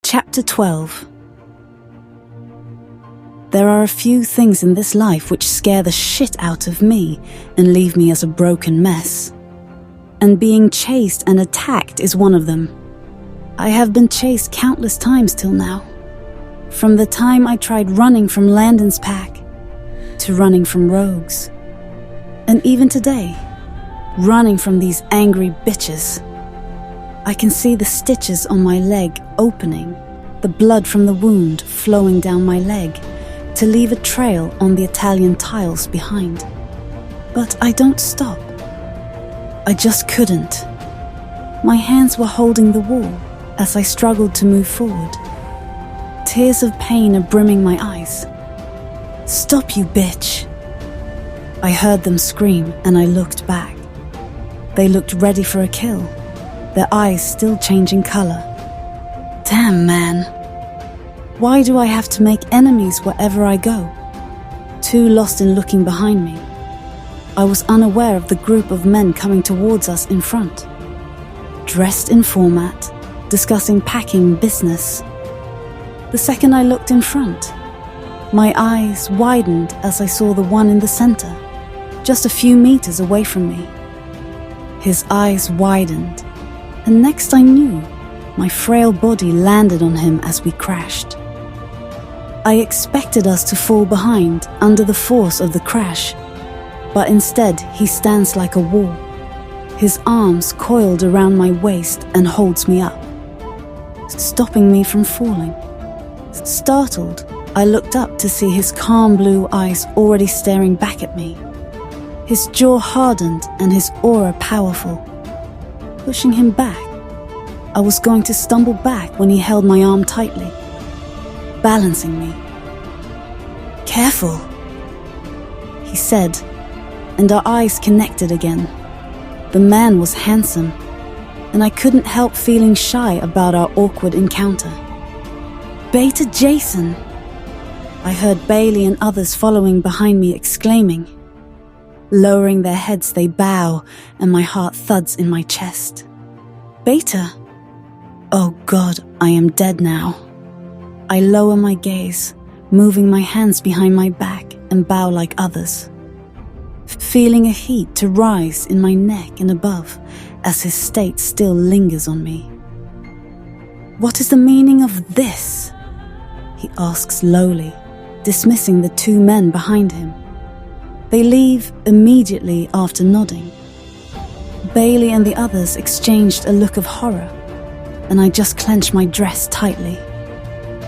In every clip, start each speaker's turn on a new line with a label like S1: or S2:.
S1: Chapter 12. There are a few things in this life which scare the shit out of me and leave me as a broken mess. And being chased and attacked is one of them. I have been chased countless times till now. From the time I tried running from Landon's pack, to running from rogues. And even today, running from these angry bitches. I can see the stitches on my leg opening, the blood from the wound flowing down my leg, to leave a trail on the Italian tiles behind. But I don't stop. I just couldn't. My hands were holding the wall as I struggled to move forward. Tears of pain are brimming my eyes. "Stop, you bitch!" I heard them scream and I looked back. They looked ready for a kill, their eyes still changing color. Damn, man. Why do I have to make enemies wherever I go? Too lost in looking behind me. I was unaware of the group of men coming towards us in front. Dressed in format, discussing packing business. The second I looked in front, my eyes widened as I saw the one in the center, just a few meters away from me. His eyes widened, and next I knew, my frail body landed on him as we crashed. I expected us to fall behind under the force of the crash, but instead he stands like a wall, his arms coiled around my waist and holds me up, stopping me from falling. Startled, I looked up to see his calm blue eyes already staring back at me. His jaw hardened and his aura powerful. Pushing him back, I was going to stumble back when he held my arm tightly, balancing me. "Careful," he said, and our eyes connected again. The man was handsome, and I couldn't help feeling shy about our awkward encounter. "Beta Jason," I heard Bailey and others following behind me exclaiming. Lowering their heads, they bow, and my heart thuds in my chest. "Beta? Oh God, I am dead now." I lower my gaze, moving my hands behind my back and bow like others, feeling a heat to rise in my neck and above as his state still lingers on me. "What is the meaning of this?" he asks lowly, dismissing the two men behind him. They leave immediately after nodding. Bailey and the others exchanged a look of horror, and I just clenched my dress tightly,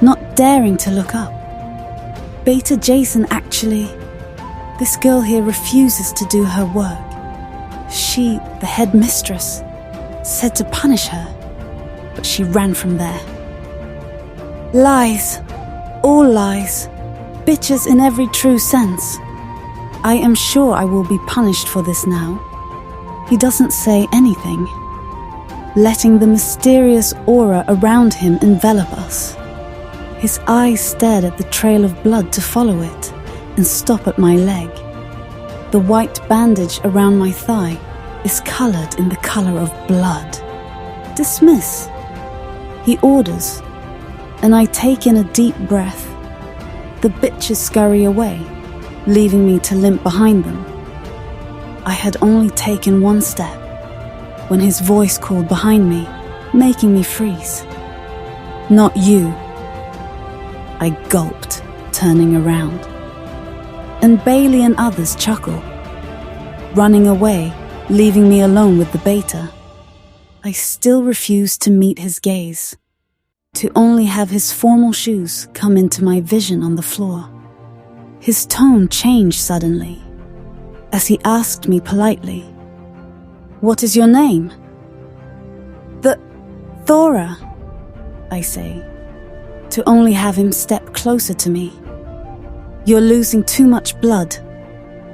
S1: not daring to look up. Beta Jason actually... This girl here refuses to do her work. She, the headmistress, said to punish her, but she ran from there. Lies. All lies. Bitches in every true sense. I am sure I will be punished for this now. He doesn't say anything, letting the mysterious aura around him envelop us. His eyes stared at the trail of blood to follow it and stop at my leg. The white bandage around my thigh is colored in the color of blood. "Dismiss," he orders, and I take in a deep breath. The bitches scurry away, leaving me to limp behind them. I had only taken one step when his voice called behind me, making me freeze. "Not you." I gulped, turning around. And Bailey and others chuckle, running away, leaving me alone with the beta. I still refuse to meet his gaze, to only have his formal shoes come into my vision on the floor. His tone changed suddenly, as he asked me politely, "What is your name?" Thora," I say, to only have him step closer to me. "You're losing too much blood.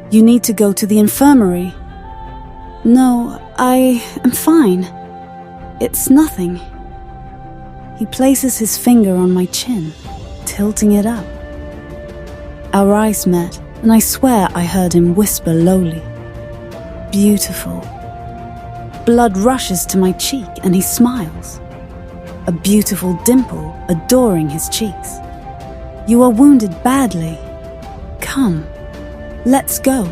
S1: You need to go to the infirmary." "No, I am fine. It's nothing." He places his finger on my chin, tilting it up. Our eyes met, and I swear I heard him whisper lowly, "Beautiful." Blood rushes to my cheek and he smiles. a beautiful dimple adoring his cheeks. "You are wounded badly. Come, let's go,"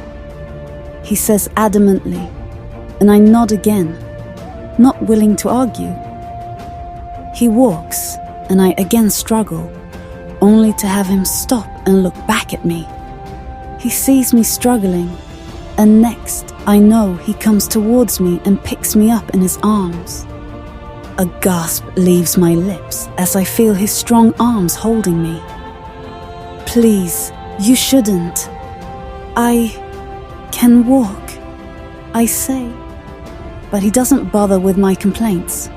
S1: he says adamantly, and I nod again, not willing to argue. He walks, and I again struggle, only to have him stop and look back at me. He sees me struggling, and next I know he comes towards me and picks me up in his arms. A gasp leaves my lips as I feel his strong arms holding me. "Please, you shouldn't. I can walk," I say. But he doesn't bother with my complaints.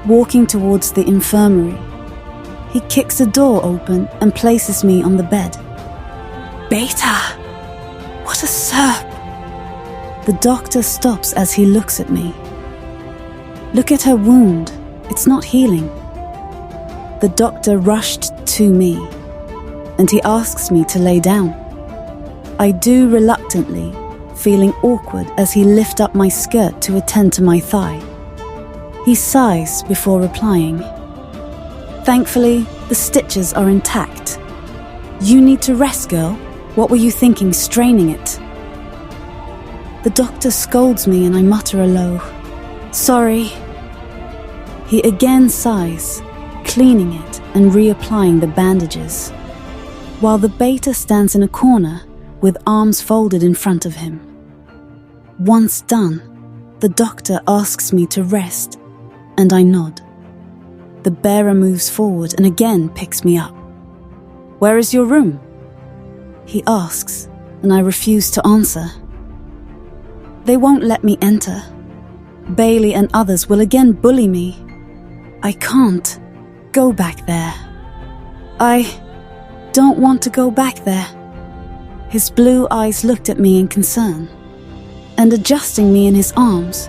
S1: Walking towards the infirmary, he kicks the door open and places me on the bed. "Beta! What a serp!" The doctor stops as he looks at me. "Look at her wound. It's not healing." The doctor rushed to me, and he asks me to lay down. I do reluctantly, feeling awkward as he lifts up my skirt to attend to my thigh. He sighs before replying. "Thankfully, the stitches are intact. You need to rest, girl. What were you thinking straining it?" The doctor scolds me and I mutter a low, "Sorry." He again sighs, cleaning it and reapplying the bandages, while the beta stands in a corner with arms folded in front of him. Once done, the doctor asks me to rest, and I nod. The bearer moves forward and again picks me up. "Where is your room?" he asks, and I refuse to answer. They won't let me enter. Bailey and others will again bully me. I can't go back there. I don't want to go back there. His blue eyes looked at me in concern, and adjusting me in his arms,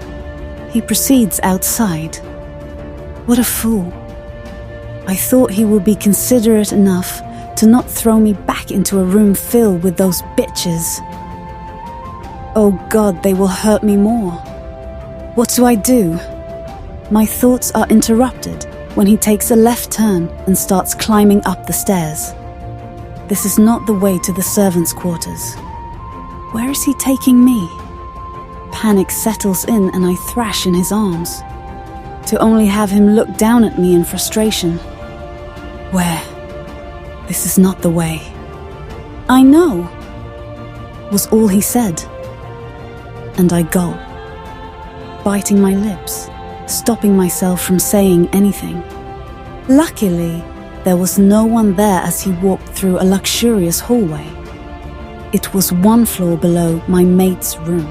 S1: he proceeds outside. What a fool. I thought he would be considerate enough to not throw me back into a room filled with those bitches. Oh God, they will hurt me more. What do I do? My thoughts are interrupted when he takes a left turn and starts climbing up the stairs. This is not the way to the servants' quarters. Where is he taking me? Panic settles in and I thrash in his arms, to only have him look down at me in frustration. Where? This is not the way. "I know," was all he said. And I gulp, biting my lips, stopping myself from saying anything. Luckily, there was no one there as he walked through a luxurious hallway. It was one floor below my mate's room.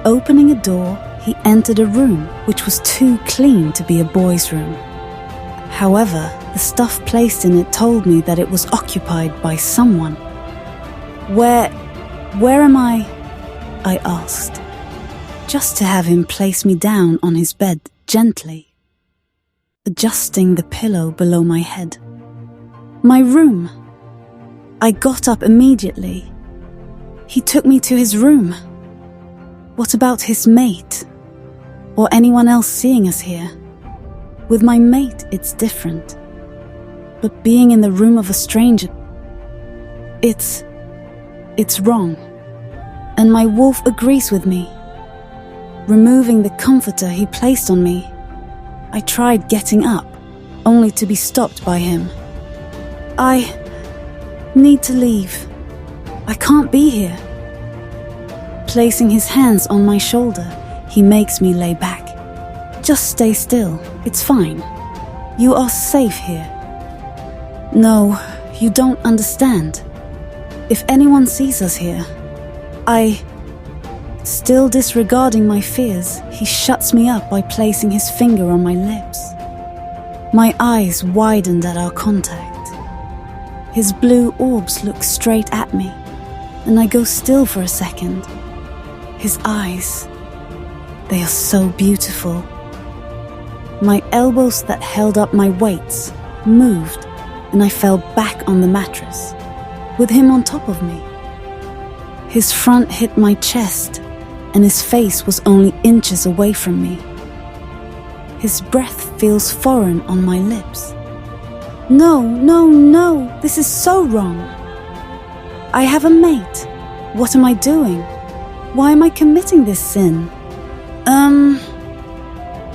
S1: Opening a door, he entered a room which was too clean to be a boy's room. However, the stuff placed in it told me that it was occupied by someone. Where am I asked, just to have him place me down on his bed gently, adjusting the pillow below my head. My room. I got up immediately. He took me to his room. What about his mate? Or anyone else seeing us here? With my mate, it's different. But being in the room of a stranger, it's wrong. And my wolf agrees with me. Removing the comforter he placed on me, I tried getting up, only to be stopped by him. "I need to leave. I can't be here." Placing his hands on my shoulder, he makes me lay back. "Just stay still, it's fine. You are safe here." "No, you don't understand. If anyone sees us here, Still disregarding my fears, he shuts me up by placing his finger on my lips. My eyes widened at our contact. His blue orbs look straight at me, and I go still for a second. His eyes, they are so beautiful. My elbows that held up my weights moved, and I fell back on the mattress, with him on top of me. His front hit my chest, and his face was only inches away from me. His breath feels foreign on my lips. No, no, no, this is so wrong. I have a mate. What am I doing? Why am I committing this sin?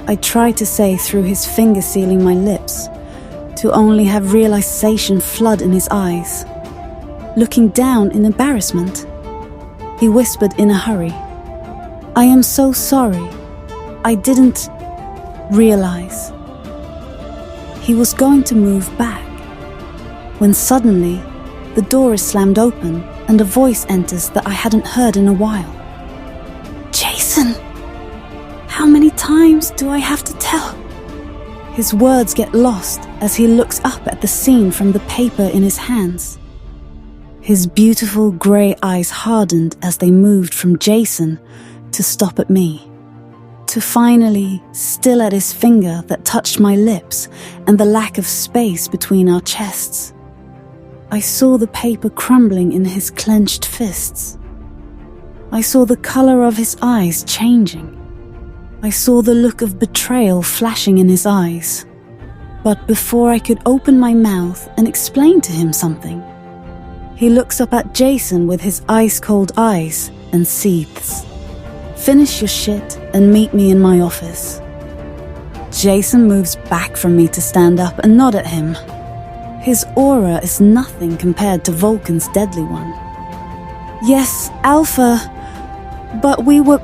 S1: I try to say through his finger sealing my lips, to only have realization flood in his eyes. Looking down in embarrassment, he whispered in a hurry, I am so sorry. I didn't realize. He was going to move back, when suddenly the door is slammed open and a voice enters that I hadn't heard in a while. Jason! How many times do I have to tell? His words get lost as he looks up at the scene from the paper in his hands. His beautiful grey eyes hardened as they moved from Jason to stop at me, to finally still at his finger that touched my lips and the lack of space between our chests. I saw the paper crumbling in his clenched fists. I saw the colour of his eyes changing. I saw the look of betrayal flashing in his eyes. But before I could open my mouth and explain to him something, he looks up at Jason with his ice-cold eyes and seethes. Finish your shit and meet me in my office. Jason moves back from me to stand up and nod at him. His aura is nothing compared to Vulcan's deadly one. Yes, Alpha, but we were...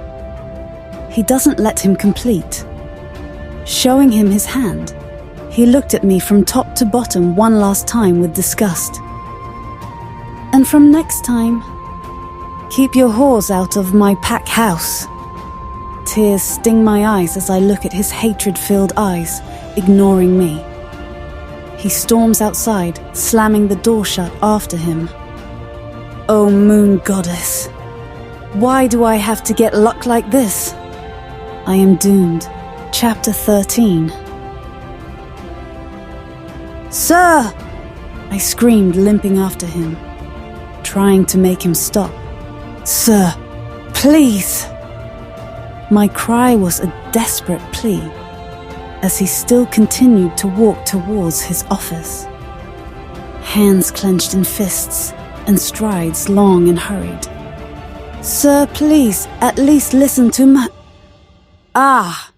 S1: He doesn't let him complete. Showing him his hand, he looked at me from top to bottom one last time with disgust. And from next time, keep your whores out of my pack house. Tears sting my eyes as I look at his hatred-filled eyes, ignoring me. He storms outside, slamming the door shut after him. Oh, moon goddess, why do I have to get luck like this? I am doomed. Chapter 13. Sir! I screamed, limping after him, trying to make him stop. Sir, please! My cry was a desperate plea, as he still continued to walk towards his office. Hands clenched in fists, and strides long and hurried. Sir, please, at least listen to my... Ah!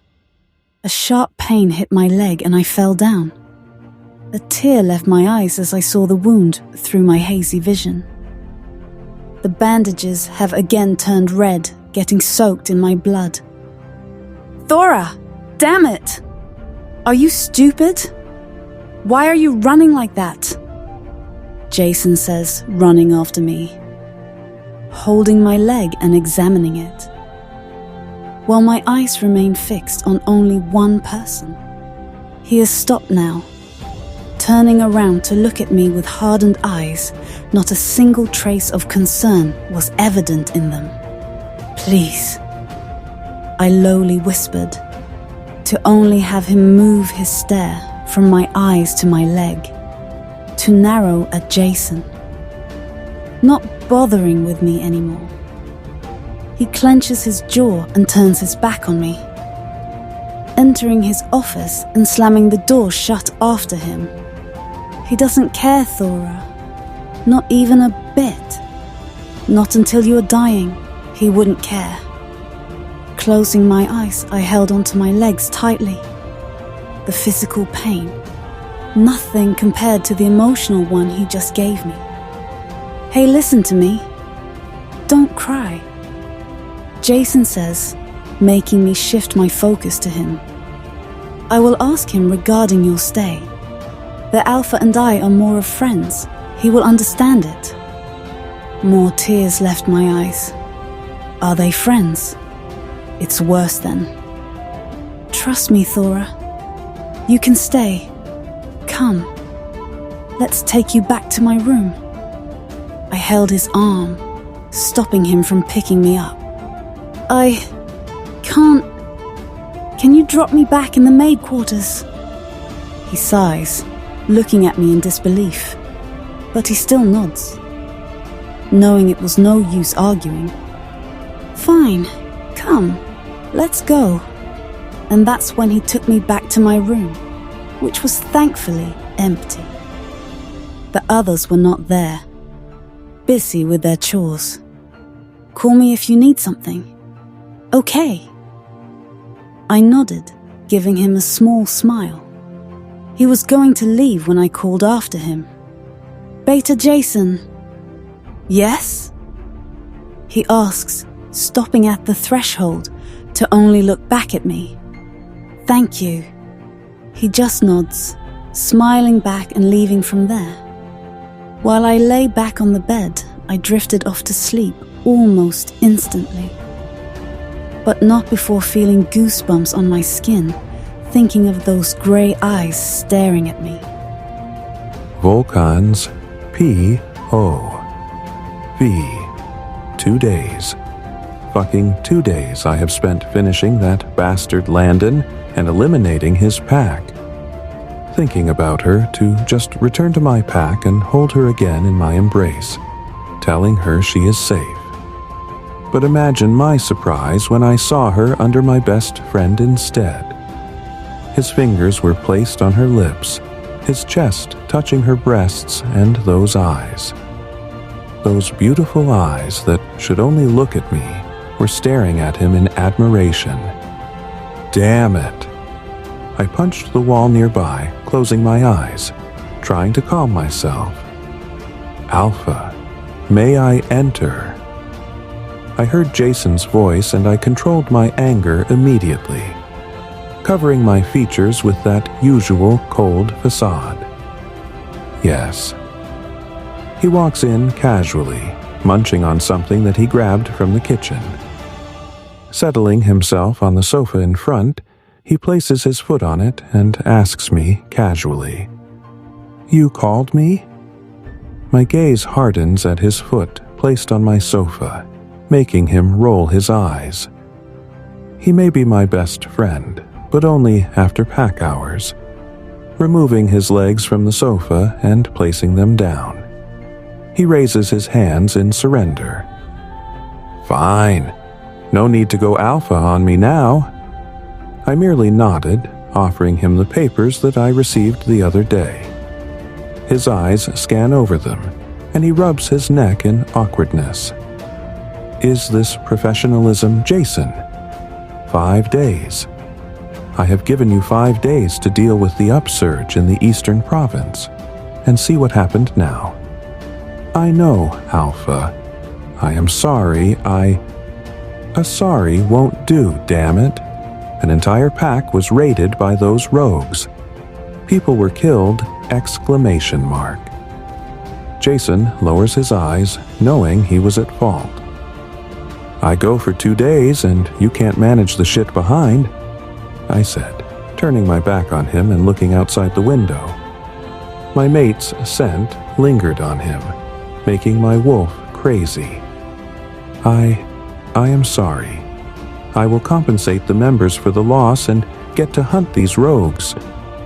S1: A sharp pain hit my leg and I fell down. A tear left my eyes as I saw the wound through my hazy vision. The bandages have again turned red, getting soaked in my blood. Thora! Damn it! Are you stupid? Why are you running like that? Jason says, running after me, holding my leg and examining it, while my eyes remain fixed on only one person. He has stopped now, turning around to look at me with hardened eyes. Not a single trace of concern was evident in them. Please, I lowly whispered, to only have him move his stare from my eyes to my leg, to narrow at Jason, not bothering with me anymore. He clenches his jaw and turns his back on me, entering his office and slamming the door shut after him. He doesn't care, Thora. Not even a bit. Not until you're dying, he wouldn't care. Closing my eyes, I held onto my legs tightly. The physical pain, nothing compared to the emotional one he just gave me. Hey, listen to me. Don't cry. Jason says, making me shift my focus to him. I will ask him regarding your stay. The Alpha and I are more of friends. He will understand it. More tears left my eyes. Are they friends? It's worse then. Trust me, Thora. You can stay. Come. Let's take you back to my room. I held his arm, stopping him from picking me up. I can't... Can you drop me back in the maid quarters? He sighs, looking at me in disbelief, but he still nods, knowing it was no use arguing. Fine, come, let's go. and that's when he took me back to my room, which was thankfully empty. The others were not there, busy with their chores. Call me if you need something. Okay. I nodded, giving him a small smile. He was going to leave when I called after him. Beta Jason. Yes? He asks, stopping at the threshold to only look back at me. Thank you. He just nods, smiling back and leaving from there. While I lay back on the bed, I drifted off to sleep almost instantly. But not before feeling goosebumps on my skin, thinking of those grey eyes staring at me.
S2: Volcans, P.O.V. 2 days. Fucking 2 days I have spent finishing that bastard Landon and eliminating his pack. Thinking about her to just return to my pack and hold her again in my embrace, telling her she is safe. But imagine my surprise when I saw her under my best friend instead. His fingers were placed on her lips, his chest touching her breasts, and those eyes. Those beautiful eyes that should only look at me were staring at him in admiration. Damn it! I punched the wall nearby, closing my eyes, trying to calm myself. Alpha, may I enter? I heard Jason's voice and I controlled my anger immediately, covering my features with that usual cold facade. Yes. He walks in casually, munching on something that he grabbed from the kitchen. Settling himself on the sofa in front, he places his foot on it and asks me casually, "You called me?" My gaze hardens at his foot placed on my sofa, making him roll his eyes. He may be my best friend, but only after pack hours. Removing his legs from the sofa and placing them down, he raises his hands in surrender. Fine. No need to go alpha on me now. I merely nodded, offering him the papers that I received the other day. His eyes scan over them, and he rubs his neck in awkwardness. Is this professionalism, Jason? 5 days. I have given you 5 days to deal with the upsurge in the eastern province, and see what happened now. I know, Alpha. I am sorry, A sorry won't do, damn it. An entire pack was raided by those rogues. People were killed, ! Jason lowers his eyes, knowing he was at fault. I go for 2 days and you can't manage the shit behind, I said, turning my back on him and looking outside the window. My mate's scent lingered on him, making my wolf crazy. I am sorry. I will compensate the members for the loss and get to hunt these rogues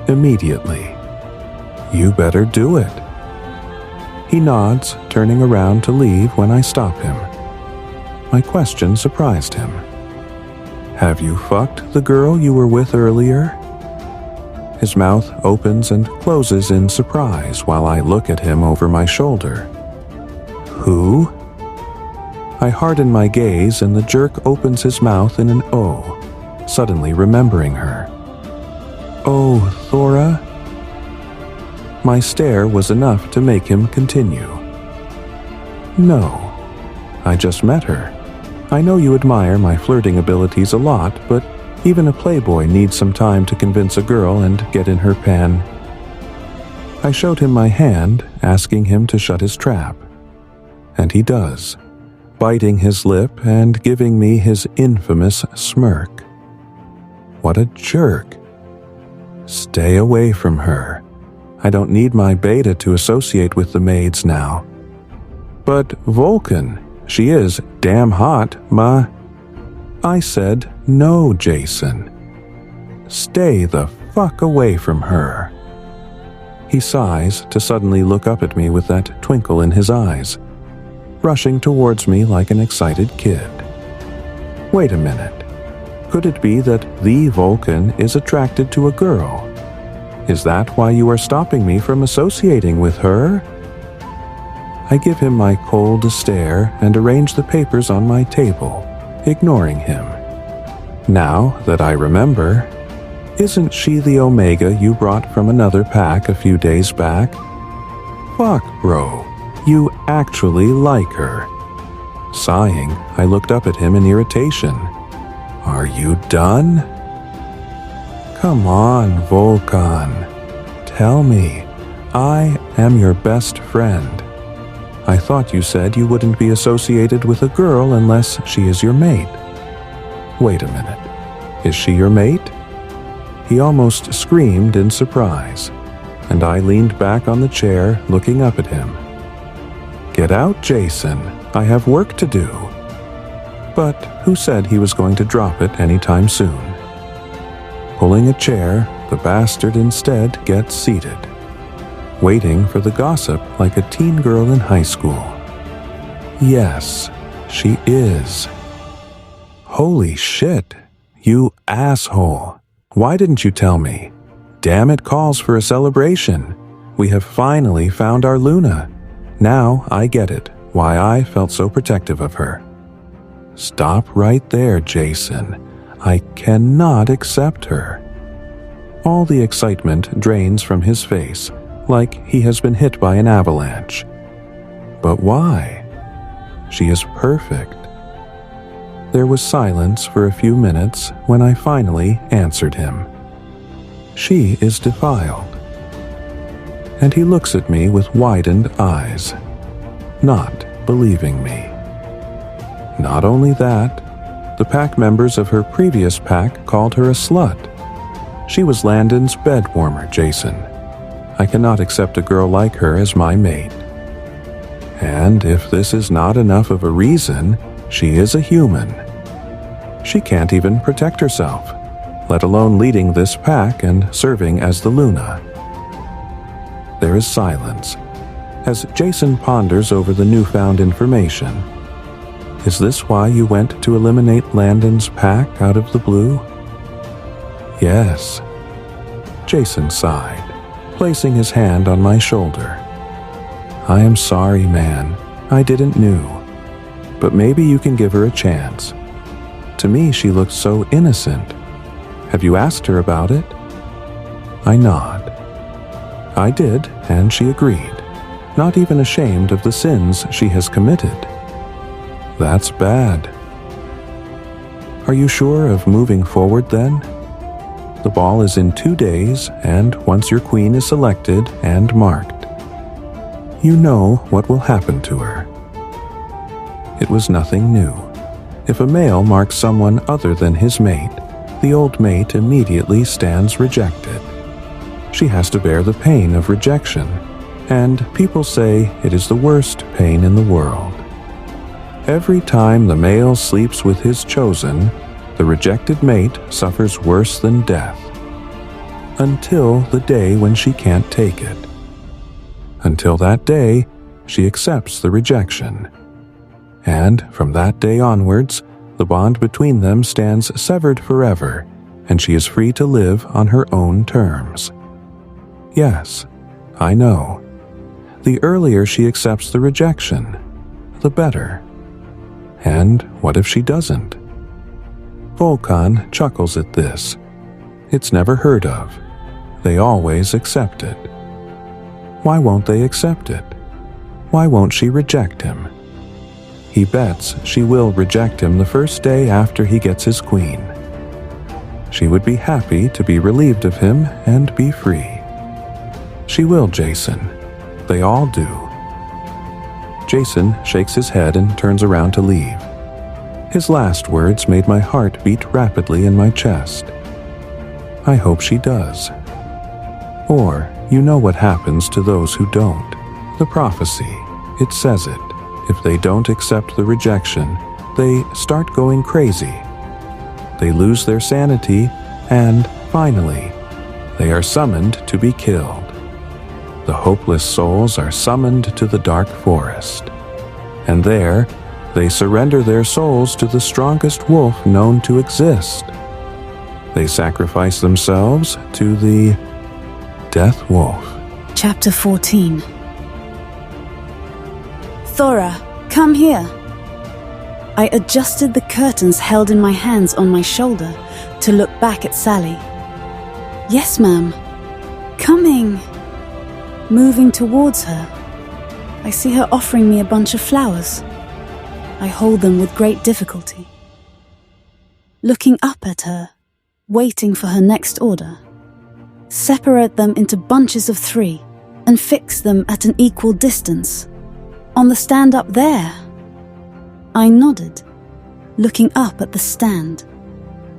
S2: immediately. You better do it. He nods, turning around to leave when I stop him. My question surprised him. Have you fucked the girl you were with earlier? His mouth opens and closes in surprise while I look at him over my shoulder. Who? I harden my gaze and the jerk opens his mouth in an O, suddenly remembering her. Oh, Thora? My stare was enough to make him continue. No, I just met her. I know you admire my flirting abilities a lot, but even a playboy needs some time to convince a girl and get in her pen. I showed him my hand, asking him to shut his trap. And he does, biting his lip and giving me his infamous smirk. What a jerk. Stay away from her. I don't need my beta to associate with the maids now. But Vulcan, she is damn hot, ma. I said no, Jason. Stay the fuck away from her. He sighs to suddenly look up at me with that twinkle in his eyes, rushing towards me like an excited kid. Wait a minute. Could it be that the Vulcan is attracted to a girl? Is that why you are stopping me from associating with her? I give him my cold stare and arrange the papers on my table, ignoring him. Now that I remember, isn't she the Omega you brought from another pack a few days back? Fuck, bro, you actually like her. Sighing, I looked up at him in irritation. Are you done? Come on, Vulcan. Tell me, I am your best friend. I thought you said you wouldn't be associated with a girl unless she is your mate. Wait a minute. Is she your mate? He almost screamed in surprise, and I leaned back on the chair, looking up at him. Get out, Jason. I have work to do. But who said he was going to drop it anytime soon? Pulling a chair, the bastard instead gets seated, waiting for the gossip like a teen girl in high school. Yes, she is. Holy shit, you asshole. Why didn't you tell me? Damn, it calls for a celebration. We have finally found our Luna. Now I get it, why I felt so protective of her. Stop right there, Jason. I cannot accept her. All the excitement drains from his face, like he has been hit by an avalanche. But why? She is perfect. There was silence for a few minutes when I finally answered him. She is defiled. And he looks at me with widened eyes, not believing me. Not only that, the pack members of her previous pack called her a slut. She was Landon's bed warmer, Jason. I cannot accept a girl like her as my mate. And if this is not enough of a reason, she is a human. She can't even protect herself, let alone leading this pack and serving as the Luna. There is silence, as Jason ponders over the newfound information. Is this why you went to eliminate Landon's pack out of the blue? Yes. Jason sighed, placing his hand on my shoulder. I am sorry, man. I didn't know. But maybe you can give her a chance. To me, she looked so innocent. Have you asked her about it? I nod. I did, and she agreed, not even ashamed of the sins she has committed. That's bad. Are you sure of moving forward then? The ball is in 2 days, and once your queen is selected and marked, you know what will happen to her. It was nothing new. If a male marks someone other than his mate, the old mate immediately stands rejected. She has to bear the pain of rejection, and people say it is the worst pain in the world. Every time the male sleeps with his chosen, the rejected mate suffers worse than death. Until the day when she can't take it. Until that day, she accepts the rejection. And from that day onwards, the bond between them stands severed forever, and she is free to live on her own terms. Yes, I know. The earlier she accepts the rejection, the better. And what if she doesn't? Vulcan chuckles at this. It's never heard of. They always accept it. Why won't they accept it? Why won't she reject him? He bets she will reject him the first day after he gets his queen. She would be happy to be relieved of him and be free. She will, Jason. They all do. Jason shakes his head and turns around to leave. His last words made my heart beat rapidly in my chest. I hope she does. Or, you know what happens to those who don't. The prophecy, it says it. If they don't accept the rejection, they start going crazy. They lose their sanity, and, finally, they are summoned to be killed. The hopeless souls are summoned to the dark forest. And there, they surrender their souls to the strongest wolf known to exist, they sacrifice themselves to the Death Wolf.
S1: Chapter 14. Thora, come here. I adjusted the curtains held in my hands on my shoulder to look back at Sally. Yes, ma'am. Coming. Moving towards her. I see her offering me a bunch of flowers. I hold them with great difficulty. Looking up at her, waiting for her next order. Separate them into bunches of 3 and fix them at an equal distance. On the stand up there. I nodded, looking up at the stand.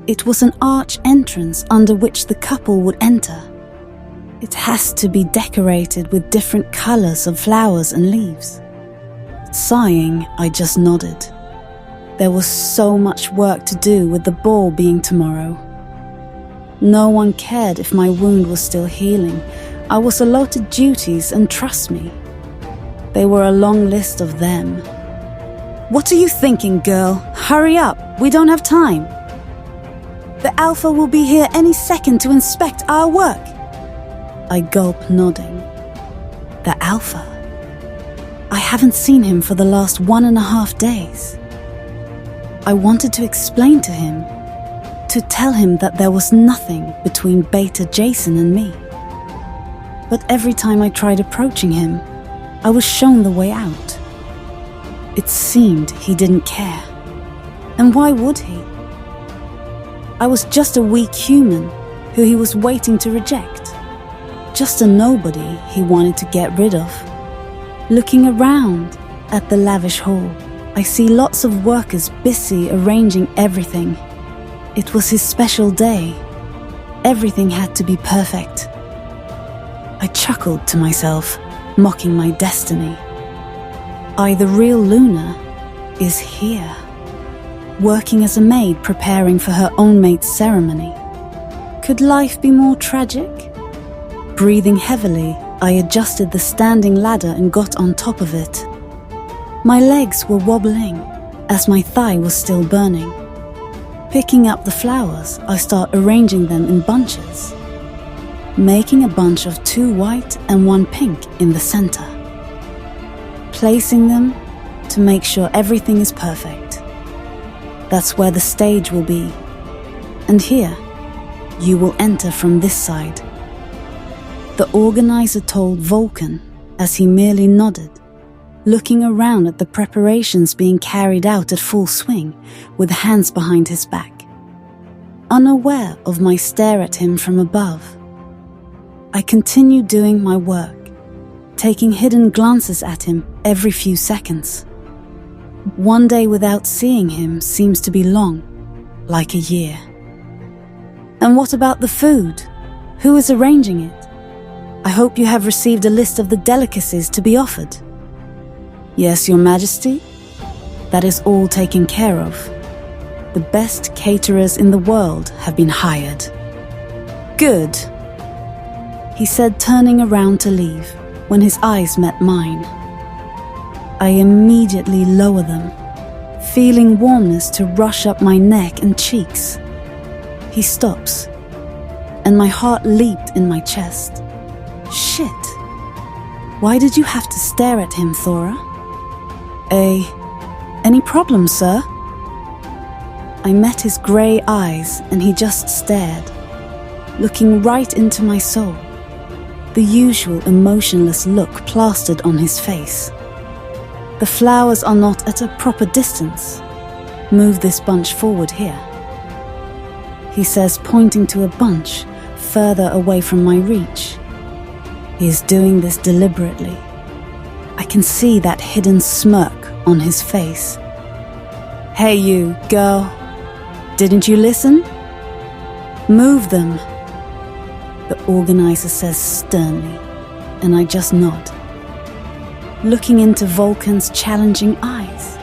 S1: It was an arch entrance under which the couple would enter. It has to be decorated with different colors of flowers and leaves. Sighing, I just nodded. There was so much work to do with the ball being tomorrow. No one cared if my wound was still healing. I was allotted duties, and trust me, they were a long list of them. What are you thinking, girl? Hurry up, we don't have time. The Alpha will be here any second to inspect our work. I gulp, nodding. The Alpha? I haven't seen him for the last 1.5 days. I wanted to explain to him, to tell him that there was nothing between Beta Jason and me. But every time I tried approaching him, I was shown the way out. It seemed he didn't care. And why would he? I was just a weak human who he was waiting to reject. Just a nobody he wanted to get rid of. Looking around at the lavish hall, I see lots of workers busy arranging everything. It was his special day. Everything had to be perfect. I chuckled to myself, mocking my destiny. I, the real Luna, is here, working as a maid preparing for her own mate's ceremony. Could life be more tragic? Breathing heavily, I adjusted the standing ladder and got on top of it. My legs were wobbling, as my thigh was still burning. Picking up the flowers, I start arranging them in bunches, making a bunch of 2 white and 1 pink in the center. Placing them to make sure everything is perfect. That's where the stage will be. And here, you will enter from this side. The organizer told Vulcan as he merely nodded, looking around at the preparations being carried out at full swing, with hands behind his back. Unaware of my stare at him from above, I continued doing my work, taking hidden glances at him every few seconds. One day without seeing him seems to be long, like a year. And what about the food? Who is arranging it? I hope you have received a list of the delicacies to be offered. Yes, Your Majesty. That is all taken care of. The best caterers in the world have been hired. Good, he said, turning around to leave, when his eyes met mine. I immediately lower them, feeling warmness to rush up my neck and cheeks. He stops, and my heart leaped in my chest. Shit. Why did you have to stare at him, Thora? Any problem, sir? I met his grey eyes, and he just stared, looking right into my soul. The usual emotionless look plastered on his face. The flowers are not at a proper distance. Move this bunch forward here, he says, pointing to a bunch further away from my reach. He is doing this deliberately. I can see that hidden smirk on his face. Hey you, girl. Didn't you listen? Move them, the organizer says sternly, and I just nod, looking into Vulcan's challenging eyes.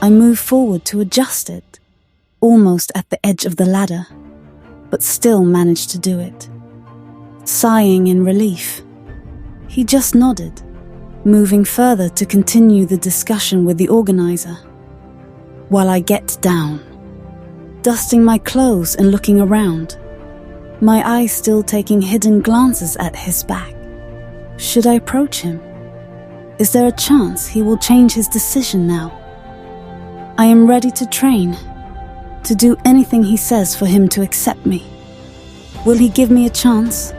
S1: I move forward to adjust it, almost at the edge of the ladder, but still manage to do it. Sighing in relief, he just nodded, moving further to continue the discussion with the organizer, while I get down, dusting my clothes and looking around, my eyes still taking hidden glances at his back. Should I approach him? Is there a chance he will change his decision now? I am ready to train, to do anything he says for him to accept me. Will he give me a chance?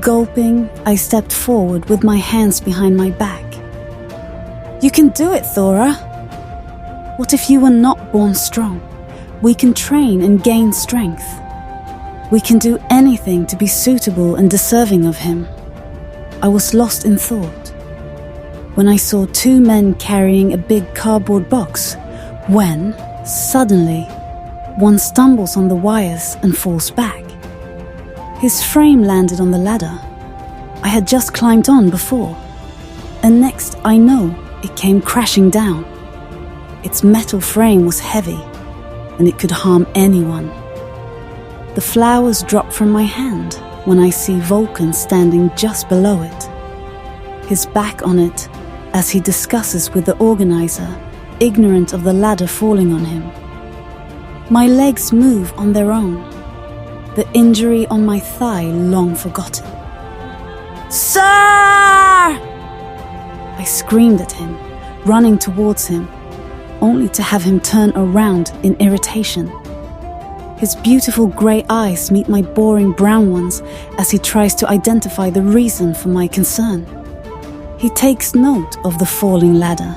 S1: Gulping, I stepped forward with my hands behind my back. You can do it, Thora. What if you were not born strong? We can train and gain strength. We can do anything to be suitable and deserving of him. I was lost in thought when I saw two men carrying a big cardboard box, when, suddenly, one stumbles on the wires and falls back. His frame landed on the ladder I had just climbed on before, and next I know it came crashing down. Its metal frame was heavy, and it could harm anyone. The flowers drop from my hand when I see Vulcan standing just below it, his back on it as he discusses with the organizer, ignorant of the ladder falling on him. My legs move on their own, the injury on my thigh long forgotten. Sir! I screamed at him, running towards him, only to have him turn around in irritation. His beautiful grey eyes meet my boring brown ones as he tries to identify the reason for my concern. He takes note of the falling ladder,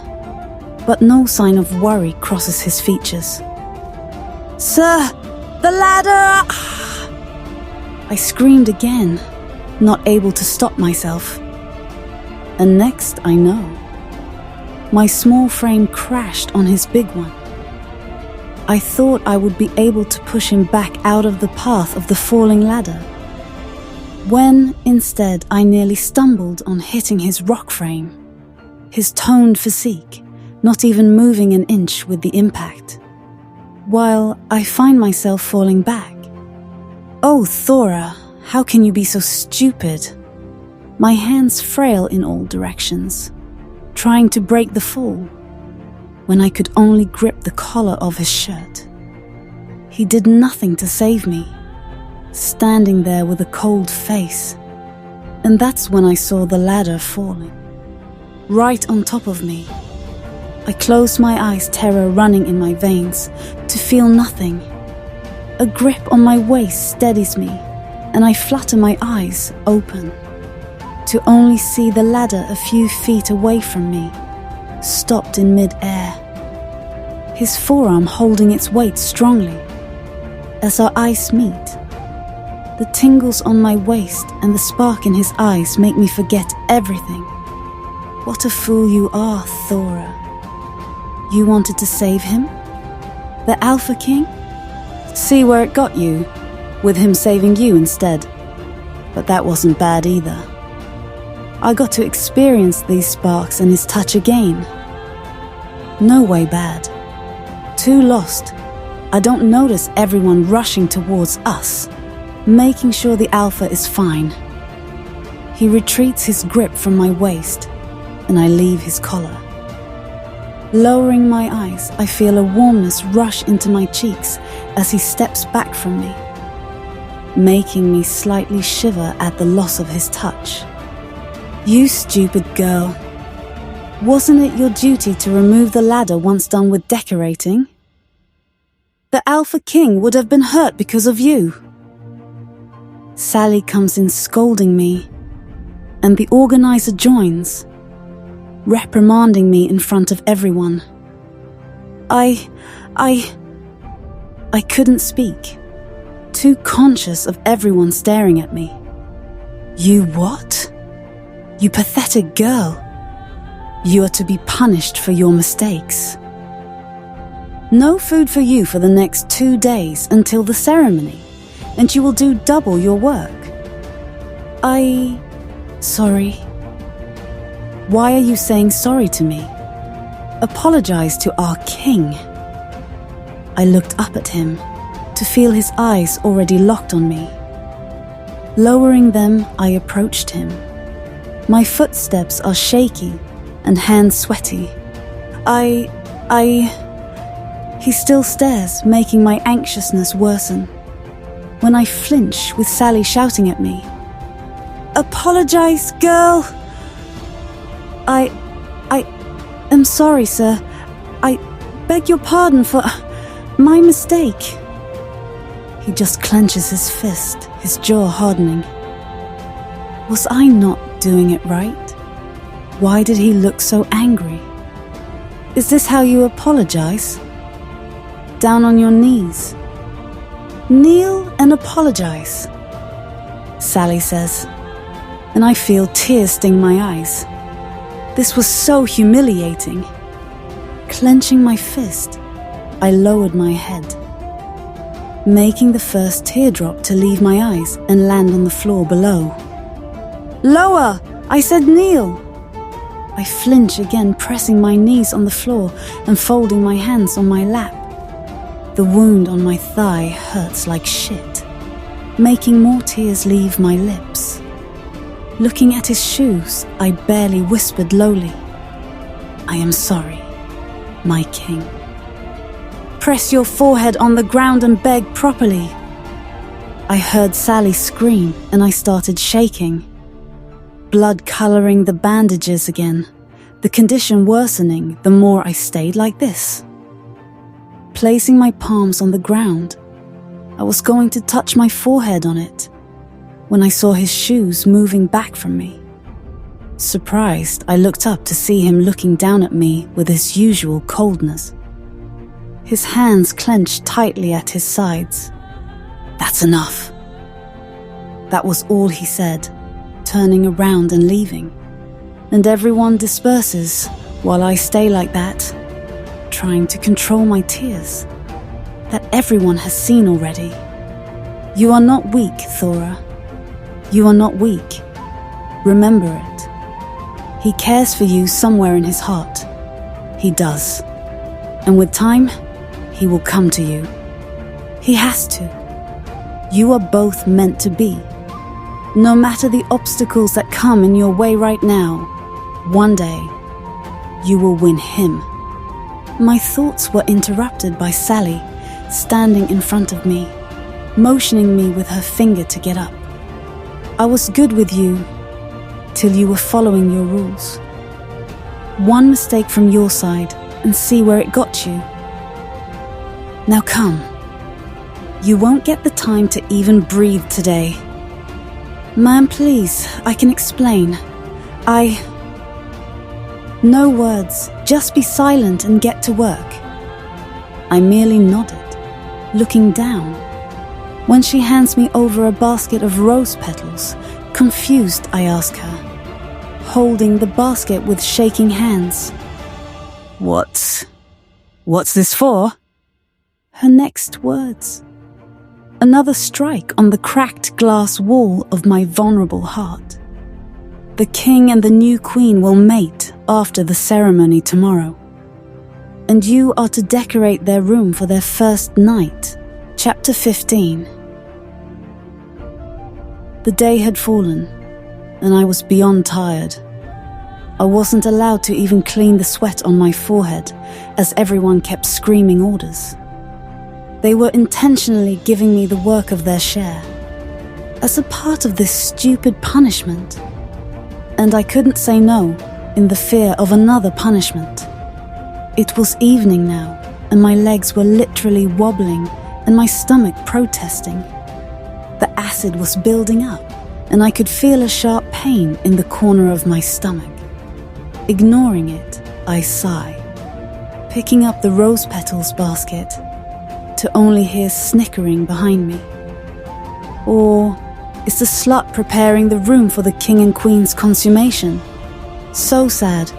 S1: but no sign of worry crosses his features. Sir, the ladder! I screamed again, not able to stop myself. And next I know, my small frame crashed on his big one. I thought I would be able to push him back out of the path of the falling ladder, when instead I nearly stumbled on hitting his rock frame, his toned physique not even moving an inch with the impact, while I find myself falling back. Oh, Thora, how can you be so stupid? My hands frail in all directions, trying to break the fall, when I could only grip the collar of his shirt. He did nothing to save me, standing there with a cold face. And that's when I saw the ladder falling, right on top of me. I closed my eyes, terror running in my veins, to feel nothing. A grip on my waist steadies me, and I flutter my eyes open, to only see the ladder a few feet away from me, stopped in mid-air, his forearm holding its weight strongly. As our eyes meet, the tingles on my waist and the spark in his eyes make me forget everything. What a fool you are, Thora. You wanted to save him? The Alpha King? See where it got you, with him saving you instead. But that wasn't bad either. I got to experience these sparks and his touch again. No way bad. Too lost. I don't notice everyone rushing towards us, making sure the Alpha is fine. He retreats his grip from my waist, and I leave his collar. Lowering my eyes, I feel a warmness rush into my cheeks as he steps back from me, making me slightly shiver at the loss of his touch. You stupid girl. Wasn't it your duty to remove the ladder once done with decorating? The Alpha King would have been hurt because of you. Sally comes in scolding me, and the organizer joins, reprimanding me in front of everyone. I couldn't speak, too conscious of everyone staring at me. You what? You pathetic girl. You are to be punished for your mistakes. No food for you for the next 2 days until the ceremony, and you will do double your work. Sorry. Why are you saying sorry to me? Apologize to our king. I looked up at him, to feel his eyes already locked on me. Lowering them, I approached him. My footsteps are shaky and hands sweaty. He still stares, making my anxiousness worsen. When I flinch with Sally shouting at me, "Apologize, girl!" I am sorry, sir. I beg your pardon for my mistake. He just clenches his fist, his jaw hardening. Was I not doing it right? Why did he look so angry? Is this how you apologize? Down on your knees. Kneel and apologize, Sally says, and I feel tears sting my eyes. This was so humiliating. Clenching my fist, I lowered my head, making the first teardrop to leave my eyes and land on the floor below. Lower! I said kneel! I flinch again, pressing my knees on the floor and folding my hands on my lap. The wound on my thigh hurts like shit, making more tears leave my lips. Looking at his shoes, I barely whispered lowly, "I am sorry, my king." "Press your forehead on the ground and beg properly." I heard Sally scream and I started shaking. Blood coloring the bandages again, the condition worsening the more I stayed like this. Placing my palms on the ground, I was going to touch my forehead on it when I saw his shoes moving back from me. Surprised, I looked up to see him looking down at me with his usual coldness. His hands clenched tightly at his sides. "That's enough." That was all he said, turning around and leaving. And everyone disperses while I stay like that, trying to control my tears that everyone has seen already. You are not weak, Thora. You are not weak. Remember it. He cares for you somewhere in his heart. He does. And with time, he will come to you. He has to. You are both meant to be. No matter the obstacles that come in your way right now, one day, you will win him. My thoughts were interrupted by Sally, standing in front of me, motioning me with her finger to get up. I was good with you till you were following your rules. One mistake from your side and see where it got you. Now come. You won't get the time to even breathe today. Ma'am, please, I can explain. No words, just be silent and get to work. I merely nodded, looking down. When she hands me over a basket of rose petals, confused, I ask her, holding the basket with shaking hands. What's this for? Her next words. Another strike on the cracked glass wall of my vulnerable heart. The king and the new queen will mate after the ceremony tomorrow. And you are to decorate their room for their first night. Chapter 15. The day had fallen, and I was beyond tired. I wasn't allowed to even clean the sweat on my forehead, as everyone kept screaming orders. They were intentionally giving me the work of their share, as a part of this stupid punishment. And I couldn't say no, in the fear of another punishment. It was evening now, and my legs were literally wobbling, and my stomach protesting. The acid was building up, and I could feel a sharp pain in the corner of my stomach. Ignoring it, I sigh, picking up the rose petals basket, to only hear snickering behind me. Or is the slut preparing the room for the king and queen's consummation? So sad.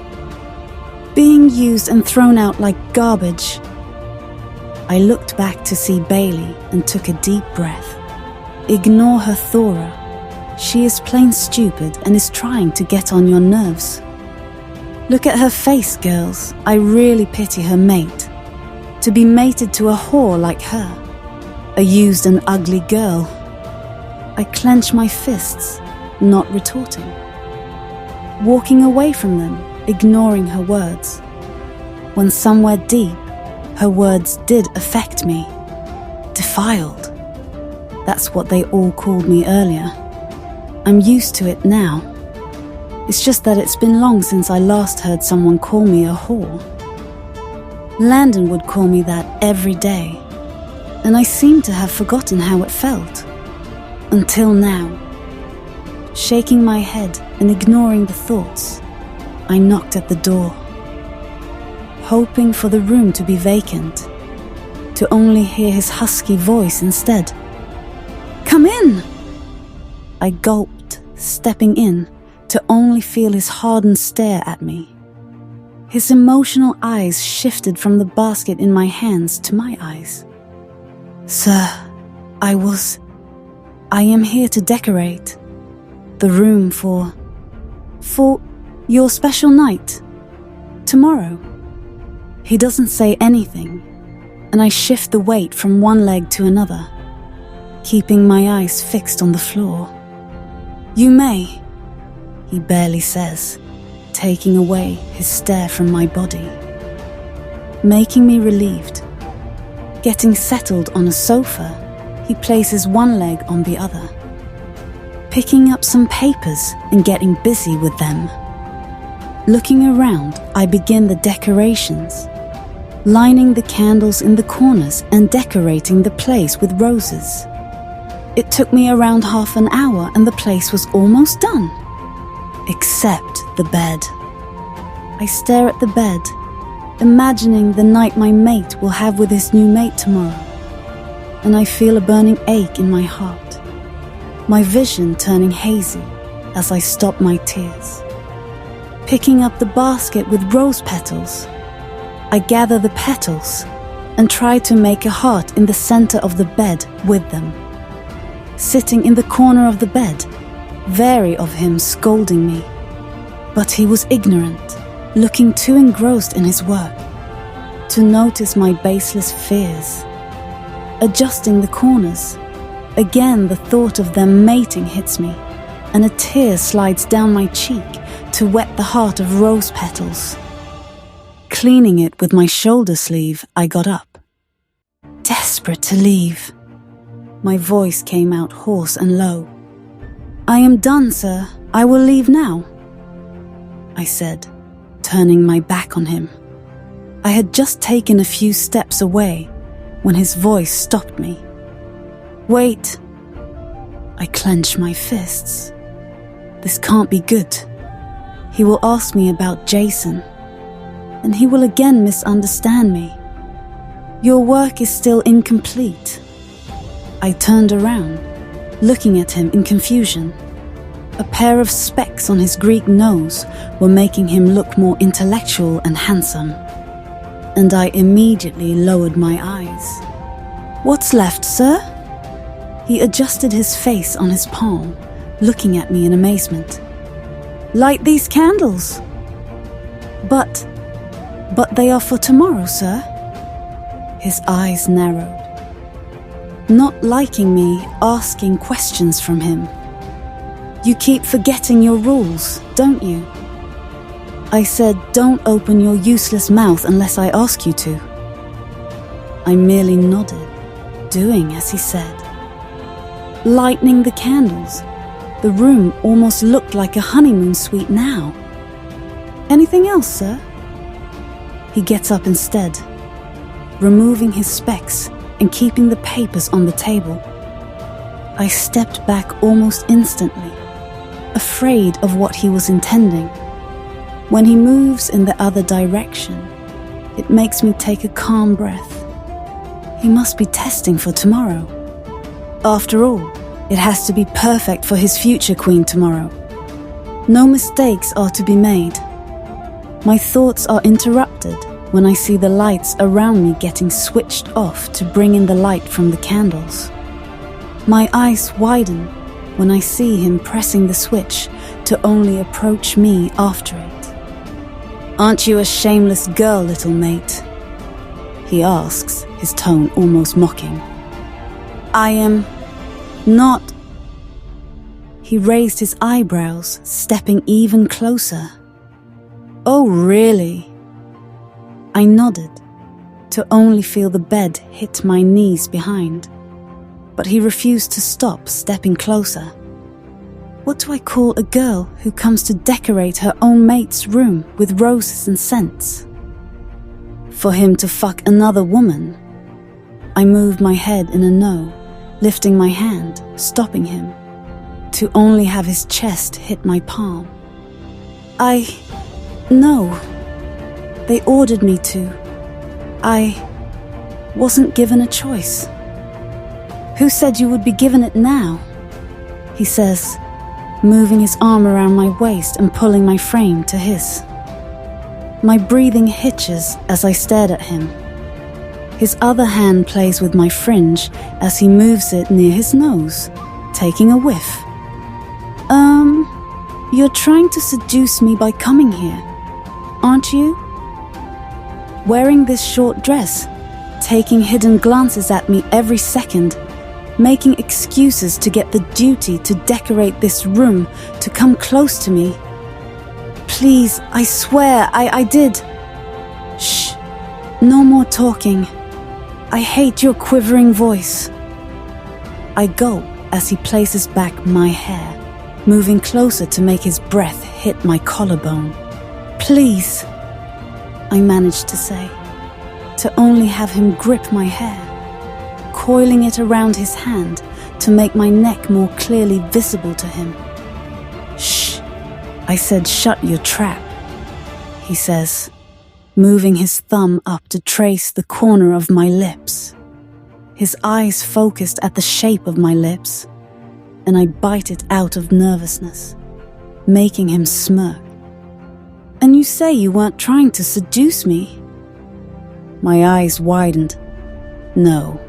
S1: Being used and thrown out like garbage. I looked back to see Bailey and took a deep breath. Ignore her, Thora. She is plain stupid and is trying to get on your nerves. Look at her face, girls. I really pity her mate. To be mated to a whore like her. A used and ugly girl. I clench my fists, not retorting. Walking away from them, ignoring her words. When somewhere deep, Her words did affect me. Defiled. That's what they all called me earlier. I'm used to it now. It's just that it's been long since I last heard someone call me a whore. Landon would call me that every day, and I seemed to have forgotten how it felt. Until now. Shaking my head and ignoring the thoughts, I knocked at the door, hoping for the room to be vacant, to only hear his husky voice instead. "Come in!" I gulped, stepping in, to only feel his hardened stare at me. His emotional eyes shifted from the basket in my hands to my eyes. "Sir, I am here to decorate the room for your special night, tomorrow." He doesn't say anything, and I shift the weight from one leg to another, keeping my eyes fixed on the floor. "You may," he barely says, taking away his stare from my body, making me relieved. Getting settled on a sofa, he places one leg on the other, picking up some papers and getting busy with them. Looking around, I begin the decorations, lining the candles in the corners and decorating the place with roses. It took me around half an hour and the place was almost done. Except the bed. I stare at the bed, imagining the night my mate will have with his new mate tomorrow, and I feel a burning ache in my heart, my vision turning hazy as I stop my tears. Picking up the basket with rose petals, I gather the petals and try to make a heart in the center of the bed with them. Sitting in the corner of the bed, wary of him scolding me. But he was ignorant, looking too engrossed in his work to notice my baseless fears. Adjusting the corners, again the thought of them mating hits me, and a tear slides down my cheek to wet the heart of rose petals. Cleaning it with my shoulder sleeve, I got up, desperate to leave. My voice came out hoarse and low. "I am done, sir. I will leave now," I said, turning my back on him. I had just taken a few steps away when his voice stopped me. "Wait." I clench my fists. This can't be good. He will ask me about Jason, and he will again misunderstand me. "Your work is still incomplete." I turned around, looking at him in confusion. A pair of specs on his Greek nose were making him look more intellectual and handsome, and I immediately lowered my eyes. "What's left, sir?" He adjusted his face on his palm, looking at me in amazement. "Light these candles." But they are for tomorrow, sir." His eyes narrowed, not liking me asking questions from him. "You keep forgetting your rules, don't you?" I said, "Don't open your useless mouth unless I ask you to." I merely nodded, doing as he said. Lightening the candles, the room almost looked like a honeymoon suite now. "Anything else, sir?" He gets up instead, removing his specs and keeping the papers on the table. I stepped back almost instantly, afraid of what he was intending. When he moves in the other direction, it makes me take a calm breath. He must be testing for tomorrow. After all, it has to be perfect for his future queen tomorrow. No mistakes are to be made. My thoughts are interrupted when I see the lights around me getting switched off to bring in the light from the candles. My eyes widen when I see him pressing the switch to only approach me after it. "Aren't you a shameless girl, little mate?" he asks, his tone almost mocking. "I am not." He raised his eyebrows, stepping even closer. "Oh, really?" I nodded, to only feel the bed hit my knees behind. But he refused to stop stepping closer. What do I call a girl who comes to decorate her own mate's room with roses and scents? For him to fuck another woman? I moved my head in a no, lifting my hand, stopping him, to only have his chest hit my palm. No. They ordered me to. I wasn't given a choice. Who said you would be given it now? He says, moving his arm around my waist and pulling my frame to his. My breathing hitches as I stared at him. His other hand plays with my fringe as he moves it near his nose, taking a whiff. You're trying to seduce me by coming here, aren't you? Wearing this short dress, taking hidden glances at me every second, making excuses to get the duty to decorate this room, to come close to me. Please, I swear, I did. Shh, no more talking. I hate your quivering voice. I gulp as he places back my hair, moving closer to make his breath hit my collarbone. Please, I managed to say, to only have him grip my hair, coiling it around his hand to make my neck more clearly visible to him. Shh, I said, shut your trap, he says, moving his thumb up to trace the corner of my lips. His eyes focused at the shape of my lips, and I bite it out of nervousness, making him smirk. And you say you weren't trying to seduce me? My eyes widened. No,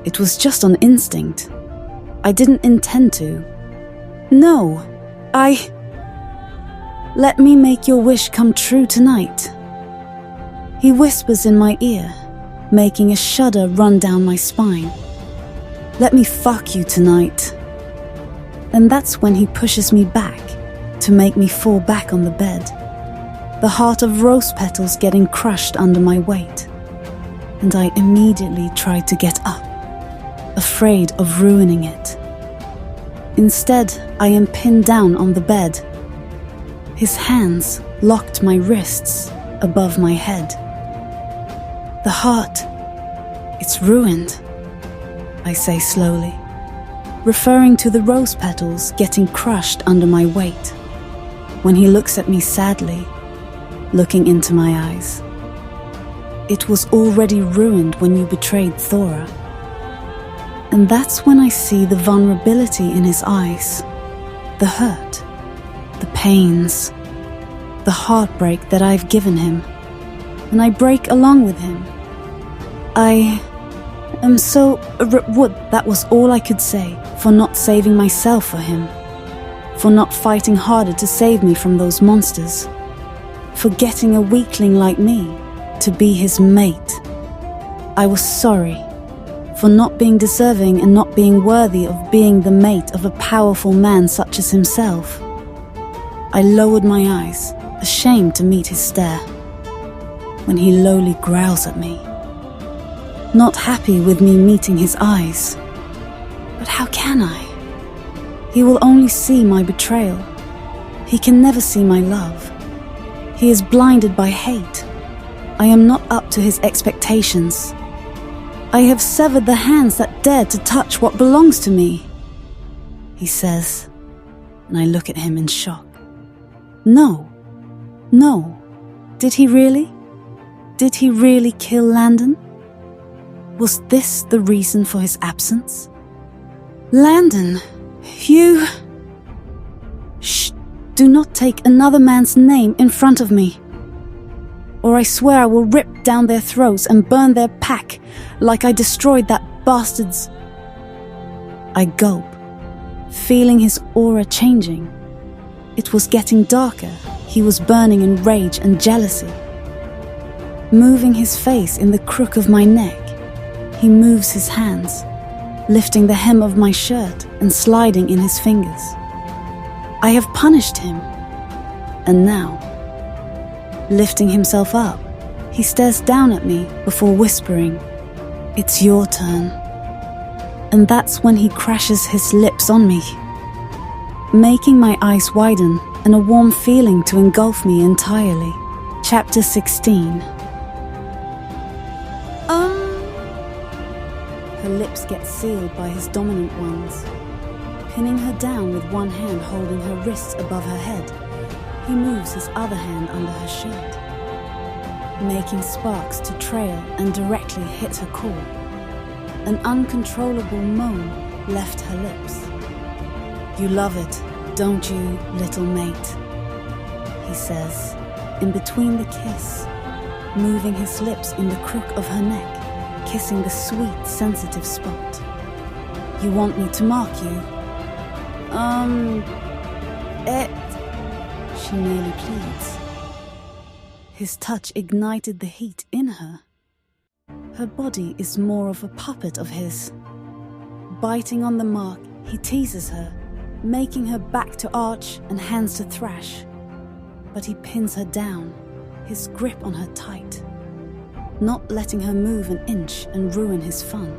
S1: it was just on instinct. I didn't intend to. No, Let me make your wish come true tonight. He whispers in my ear, making a shudder run down my spine. Let me fuck you tonight. And that's when he pushes me back to make me fall back on the bed, the heart of rose petals getting crushed under my weight. And I immediately tried to get up, afraid of ruining it. Instead, I am pinned down on the bed. His hands locked my wrists above my head. The heart, it's ruined, I say slowly, referring to the rose petals getting crushed under my weight, when he looks at me sadly, looking into my eyes. It was already ruined when you betrayed Thora. And that's when I see the vulnerability in his eyes, the hurt, the pains, the heartbreak that I've given him, and I break along with him. I am so that was all I could say for not saving myself for him, for not fighting harder to save me from those monsters, for getting a weakling like me to be his mate. I was sorry for not being deserving and not being worthy of being the mate of a powerful man such as himself. I lowered my eyes, ashamed to meet his stare, when he lowly growls at me, not happy with me meeting his eyes. But how can I? He will only see my betrayal. He can never see my love. He is blinded by hate. I am not up to his expectations. I have severed the hands that dared to touch what belongs to me, he says, and I look at him in shock. No. Did he really? Did he really kill Landon? Was this the reason for his absence? Landon, you... Shh, do not take another man's name in front of me, or I swear I will rip down their throats and burn their pack like I destroyed that bastard's... I gulp, feeling his aura changing. It was getting darker. He was burning in rage and jealousy. Moving his face in the crook of my neck, he moves his hands, lifting the hem of my shirt and sliding in his fingers. I have punished him, and now, lifting himself up, He stares down at me before whispering, "It's your turn." And that's when he crashes his lips on me, making my eyes widen and a warm feeling to engulf me entirely. Chapter 16. Her lips get sealed by his dominant ones. Pinning her down with one hand holding her wrists above her head, he moves his other hand under her shirt, making sparks to trail and directly hit her core. An uncontrollable moan left her lips. "You love it, don't you, little mate?" he says, in between the kiss, moving his lips in the crook of her neck, kissing the sweet, sensitive spot. "You want me to mark you?" She nearly pleads. His touch ignited the heat in her. Her body is more of a puppet of his. Biting on the mark, he teases her, making her back to arch and hands to thrash. But he pins her down, his grip on her tight, not letting her move an inch and ruin his fun.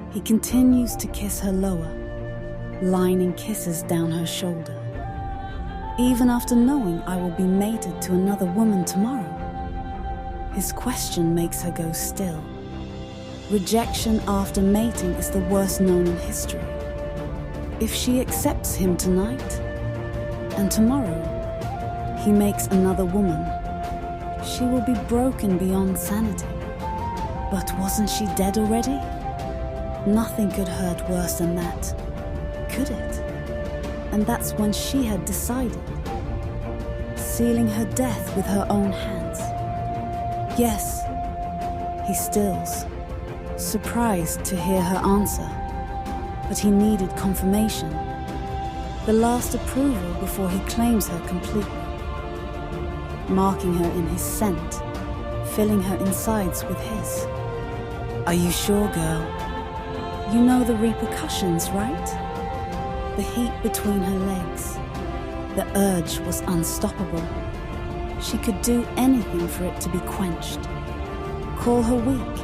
S1: He continues to kiss her lower, lining kisses down her shoulder. Even after knowing I will be mated to another woman tomorrow, his question makes her go still. Rejection after mating is the worst known in history. If she accepts him tonight, and tomorrow he makes another woman, she will be broken beyond sanity. But wasn't she dead already? Nothing could hurt worse than that, could it? And that's when she had decided, sealing her death with her own hands. Yes, he stills, surprised to hear her answer, but he needed confirmation, the last approval before he claims her completely, marking her in his scent, filling her insides with his. "Are you sure, girl? You know the repercussions, right?" The heat between her legs. The urge was unstoppable. She could do anything for it to be quenched. Call her weak,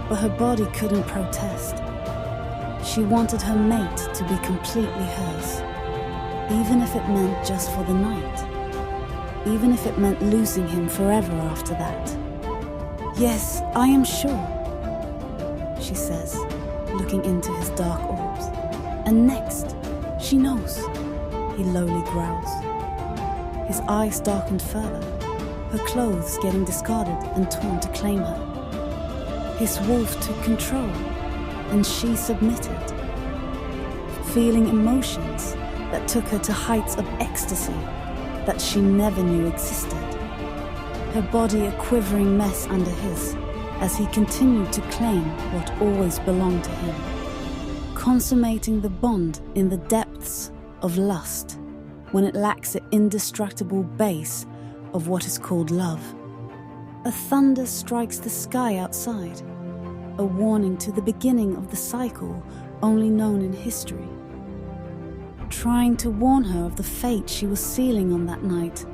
S1: but her body couldn't protest. She wanted her mate to be completely hers, even if it meant just for the night, even if it meant losing him forever after that. "Yes, I am sure," she says, looking into his dark orbs. "And next, she knows," he lowly growls. His eyes darkened further, her clothes getting discarded and torn to claim her. His wolf took control, and she submitted, feeling emotions that took her to heights of ecstasy that she never knew existed. Her body a quivering mess under his, as he continued to claim what always belonged to him, consummating the bond in the depths of lust when it lacks the indestructible base of what is called love. A thunder strikes the sky outside, a warning to the beginning of the cycle only known in history, trying to warn her of the fate she was sealing on that night,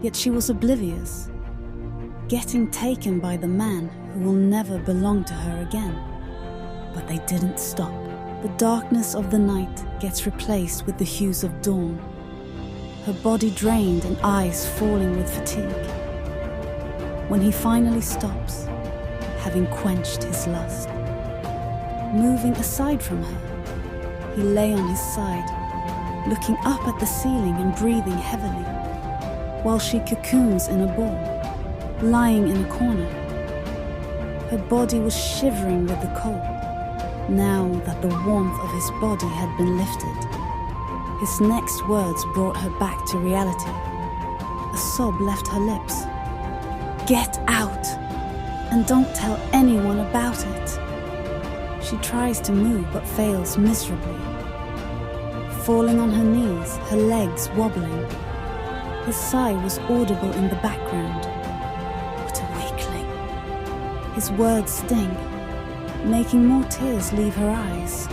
S1: yet she was oblivious, getting taken by the man who will never belong to her again. But they didn't stop. The darkness of the night gets replaced with the hues of dawn, her body drained and eyes falling with fatigue. When he finally stops, having quenched his lust, moving aside from her, he lay on his side, looking up at the ceiling and breathing heavily, while she cocoons in a ball, lying in a corner. Her body was shivering with the cold, now that the warmth of his body had been lifted. His next words brought her back to reality. A sob left her lips. "Get out, and don't tell anyone about it." She tries to move but fails miserably, falling on her knees, her legs wobbling. His sigh was audible in the background. What a weakling. His words sting, making more tears leave her eyes.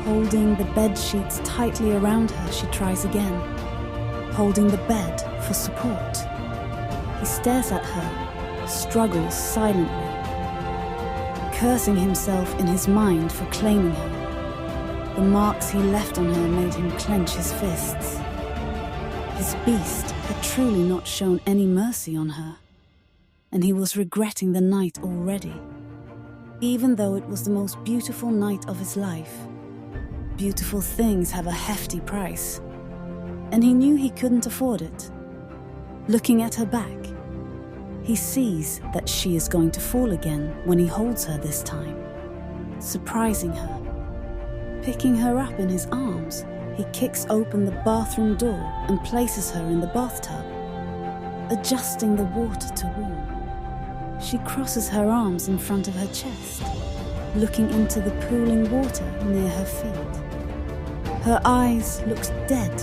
S1: Holding the bed sheets tightly around her, she tries again, holding the bed for support. He stares at her, struggles silently, cursing himself in his mind for claiming her. The marks he left on her made him clench his fists. His beast had truly not shown any mercy on her, and he was regretting the night already. Even though it was the most beautiful night of his life, beautiful things have a hefty price, and he knew he couldn't afford it. Looking at her back, he sees that she is going to fall again when he holds her this time, surprising her. Picking her up in his arms, he kicks open the bathroom door and places her in the bathtub, adjusting the water to warm. She crosses her arms in front of her chest, looking into the pooling water near her feet. Her eyes looked dead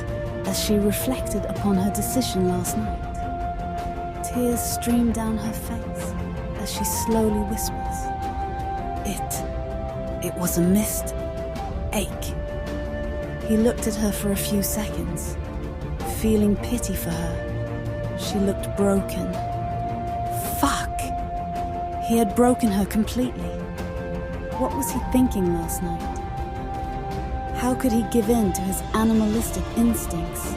S1: as she reflected upon her decision last night. Tears stream down her face as she slowly whispers, It was a mistake. He looked at her for a few seconds, feeling pity for her. She looked broken. Fuck! He had broken her completely. What was he thinking last night? How could he give in to his animalistic instincts?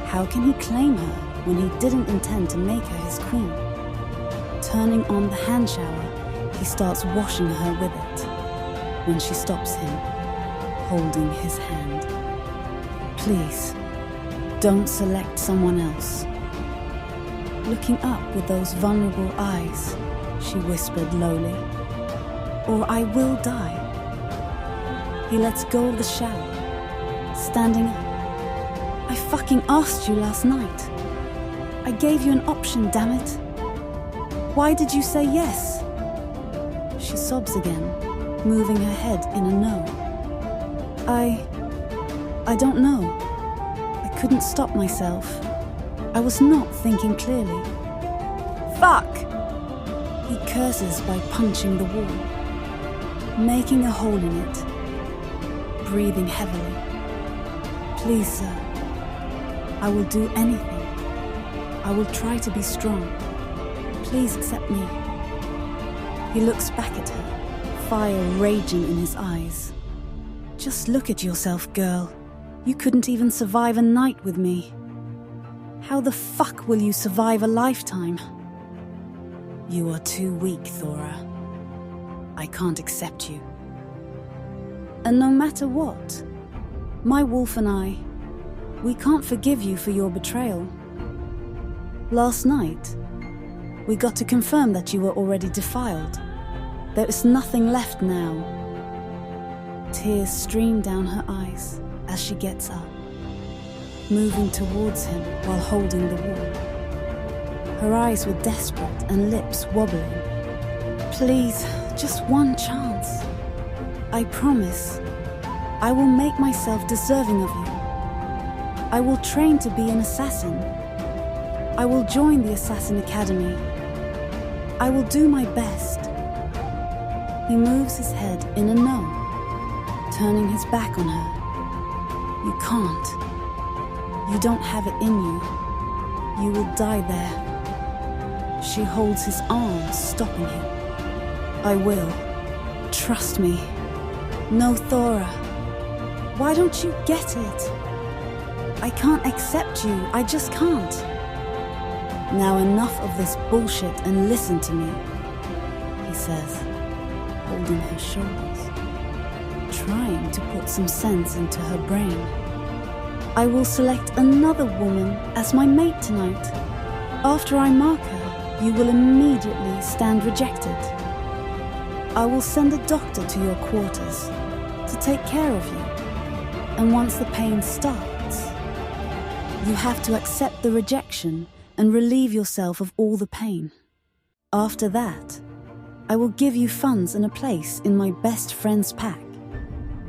S1: How can he claim her when he didn't intend to make her his queen? Turning on the hand shower, he starts washing her with it. When she stops him, holding his hand. Please, don't select someone else. Looking up with those vulnerable eyes, she whispered lowly, or I will die. He lets go of the shower, standing up. I fucking asked you last night. I gave you an option, damn it. Why did you say yes? She sobs again, moving her head in a no. I don't know. I couldn't stop myself. I was not thinking clearly. Fuck! He curses by punching the wall, making a hole in it, breathing heavily. Please, sir, I will do anything. I will try to be strong. Please accept me. He looks back at her, fire raging in his eyes. Just look at yourself, girl. You couldn't even survive a night with me. How the fuck will you survive a lifetime? You are too weak, Thora. I can't accept you. And no matter what, my wolf and I, we can't forgive you for your betrayal. Last night, we got to confirm that you were already defiled. There is nothing left now. Tears stream down her eyes as she gets up, moving towards him while holding the wall. Her eyes were desperate and lips wobbling. Please, just one chance. I promise, I will make myself deserving of you. I will train to be an assassin. I will join the Assassin Academy. I will do my best. He moves his head in a no, turning his back on her. You can't. You don't have it in you. You will die there. She holds his arm, stopping him. I will. Trust me. No, Thora. Why don't you get it? I can't accept you. I just can't. Now enough of this bullshit and listen to me, he says, holding her shoulders, trying to put some sense into her brain. I will select another woman as my mate tonight. After I mark her, you will immediately stand rejected. I will send a doctor to your quarters to take care of you. And once the pain starts, you have to accept the rejection and relieve yourself of all the pain. After that, I will give you funds and a place in my best friend's pack.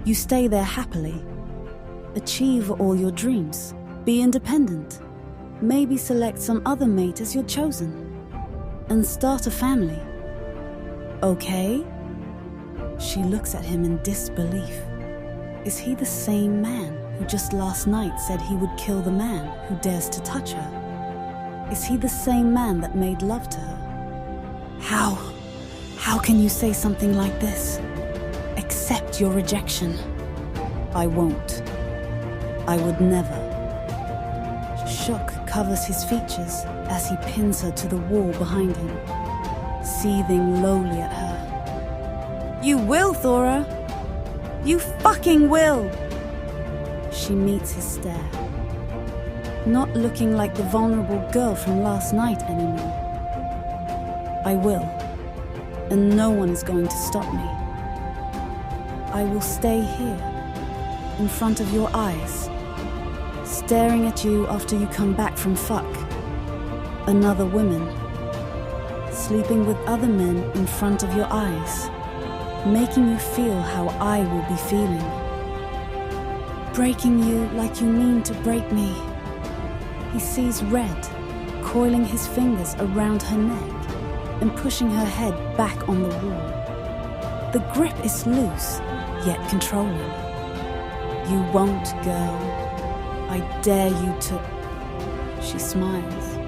S1: You stay there happily. Achieve all your dreams. Be independent. Maybe select some other mate as your chosen. And start a family. Okay? She looks at him in disbelief. Is he the same man who just last night said he would kill the man who dares to touch her? Is he the same man that made love to her? How can you say something like this? Accept your rejection. I won't. I would never. Shock covers his features as he pins her to the wall behind him, seething lowly at her. You will, Thora! You fucking will! She meets his stare, not looking like the vulnerable girl from last night anymore. I will, and no one is going to stop me. I will stay here, in front of your eyes, staring at you after you come back from fuck. Another woman, sleeping with other men in front of your eyes, making you feel how I will be feeling. Breaking you like you mean to break me. He sees red, coiling his fingers around her neck and pushing her head back on the wall. The grip is loose, yet controlling. You won't, girl. I dare you to... She smiles,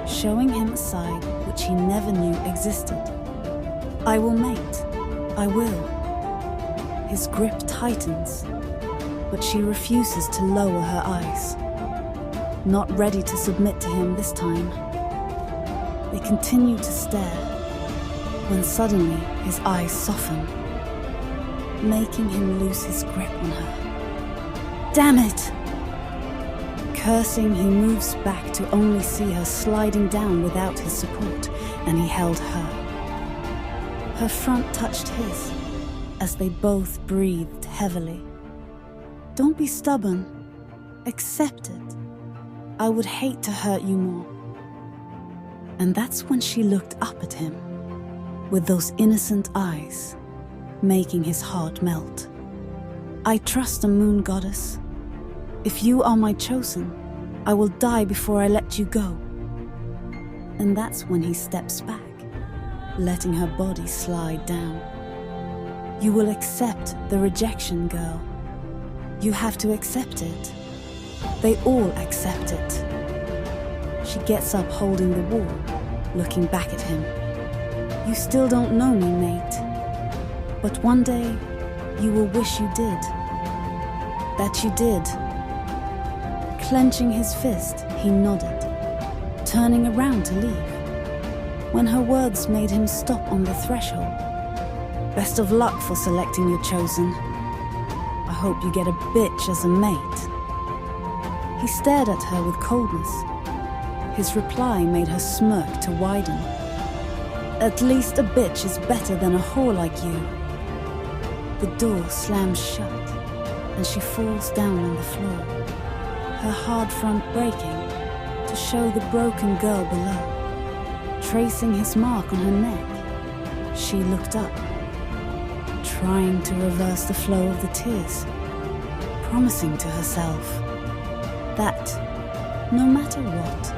S1: showing him a side which he never knew existed. I will mate. I will. His grip tightens, but she refuses to lower her eyes. Not ready to submit to him this time. They continue to stare, when suddenly his eyes soften, making him lose his grip on her. Damn it! Cursing, he moves back to only see her sliding down without his support, and he held her. Her front touched his, as they both breathed heavily. Don't be stubborn. Accept it. I would hate to hurt you more. And that's when she looked up at him, with those innocent eyes, making his heart melt. I trust the moon goddess. If you are my chosen, I will die before I let you go. And that's when he steps back, letting her body slide down. You will accept the rejection, girl. You have to accept it. They all accept it. She gets up holding the wall, looking back at him. You still don't know me, mate. But one day, you will wish you did. That you did. Clenching his fist, he nodded, turning around to leave, when her words made him stop on the threshold. Best of luck for selecting your chosen. I hope you get a bitch as a mate. He stared at her with coldness. His reply made her smirk to widen. At least a bitch is better than a whore like you. The door slams shut, and she falls down on the floor, her hard front breaking to show the broken girl below. Tracing his mark on her neck, she looked up, trying to reverse the flow of the tears, promising to herself that, no matter what,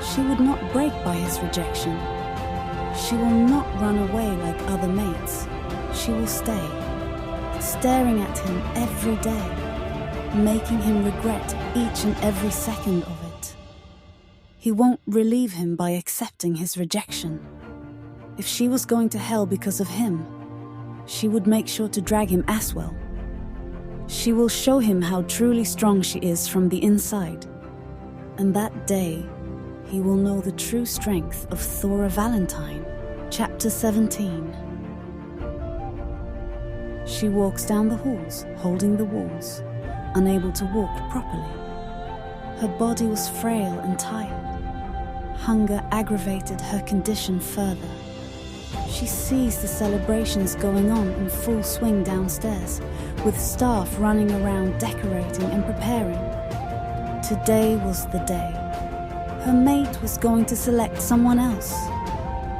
S1: she would not break by his rejection. She will not run away like other mates. She will stay, staring at him every day, making him regret each and every second of it. He won't relieve him by accepting his rejection. If she was going to hell because of him, she would make sure to drag him as well. She will show him how truly strong she is from the inside. And that day, he will know the true strength of Thora Valentine. Chapter 17. She walks down the halls, holding the walls, unable to walk properly. Her body was frail and tired. Hunger aggravated her condition further. She sees the celebrations going on in full swing downstairs, with staff running around decorating and preparing. Today was the day. Her mate was going to select someone else,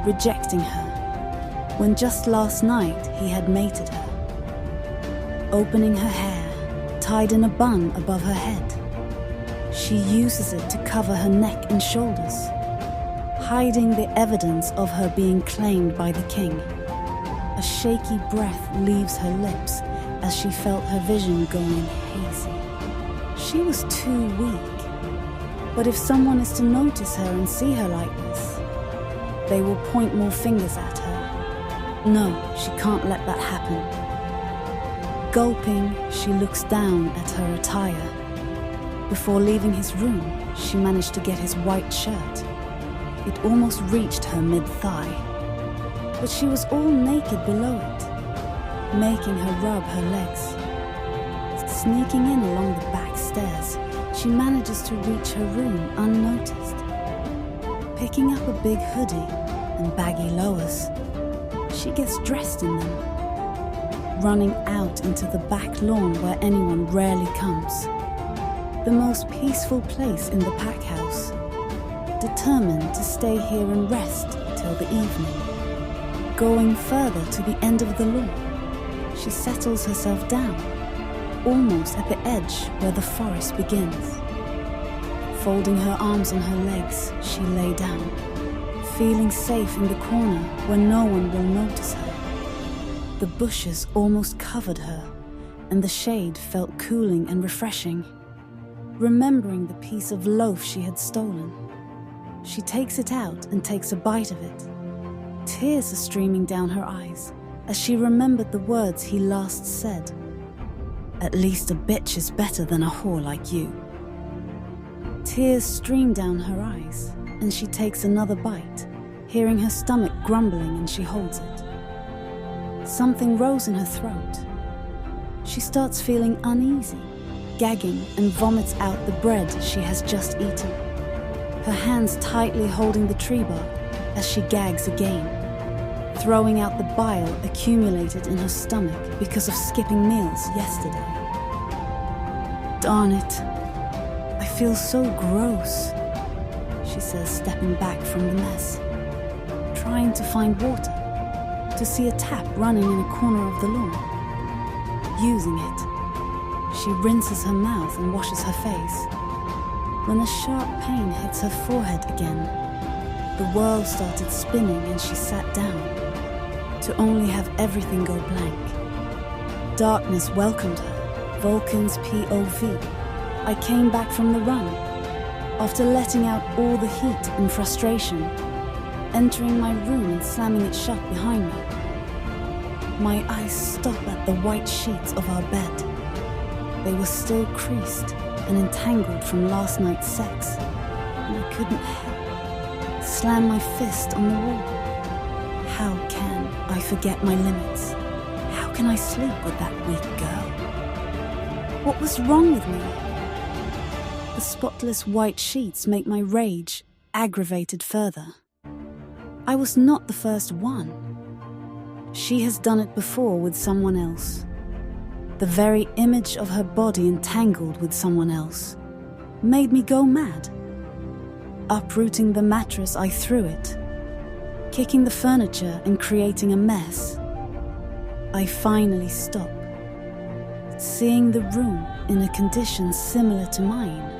S1: rejecting her, when just last night he had mated her. Opening her hair, tied in a bun above her head, she uses it to cover her neck and shoulders, hiding the evidence of her being claimed by the king. A shaky breath leaves her lips as she felt her vision going hazy. She was too weak. But if someone is to notice her and see her like this, They will point more fingers at her. No, she can't let that happen. Gulping, she looks down at her attire. Before leaving his room, she managed to get his white shirt. It almost reached her mid-thigh. But she was all naked below it, making her rub her legs. Sneaking in along the back stairs, she manages to reach her room unnoticed. Picking up a big hoodie and baggy lowers, she gets dressed in them, running out into the back lawn where anyone rarely comes. The most peaceful place in the pack house, determined to stay here and rest till the evening. Going further to the end of the lawn, she settles herself down, almost at the edge where the forest begins. Folding her arms on her legs, she lay down, feeling safe in the corner where no one will notice her. The bushes almost covered her, and the shade felt cooling and refreshing. Remembering the piece of loaf she had stolen, she takes it out and takes a bite of it. Tears are streaming down her eyes as she remembered the words he last said. At least a bitch is better than a whore like you. Tears stream down her eyes, and she takes another bite, hearing her stomach grumbling, and she holds it. Something rose in her throat. She starts feeling uneasy, gagging, and vomits out the bread she has just eaten. Her hands tightly holding the tree bark as she gags again, throwing out the bile accumulated in her stomach because of skipping meals yesterday. Darn it, I feel so gross, she says, stepping back from the mess, trying to find water, to see a tap running in a corner of the lawn. Using it, she rinses her mouth and washes her face. When a sharp pain hits her forehead again, the world started spinning and she sat down, to only have everything go blank. Darkness welcomed her, Vulcan's POV. I came back from the run, after letting out all the heat and frustration, entering my room and slamming it shut behind me. My eyes stop at the white sheets of our bed. They were still creased and entangled from last night's sex, and I couldn't help slam my fist on the wall. How can I forget my limits? How can I sleep with that weak girl? What was wrong with me? The spotless white sheets make my rage aggravated further. I was not the first one. She has done it before with someone else. The very image of her body entangled with someone else made me go mad. Uprooting the mattress, I threw it, kicking the furniture and creating a mess. I finally stop, seeing the room in a condition similar to mine.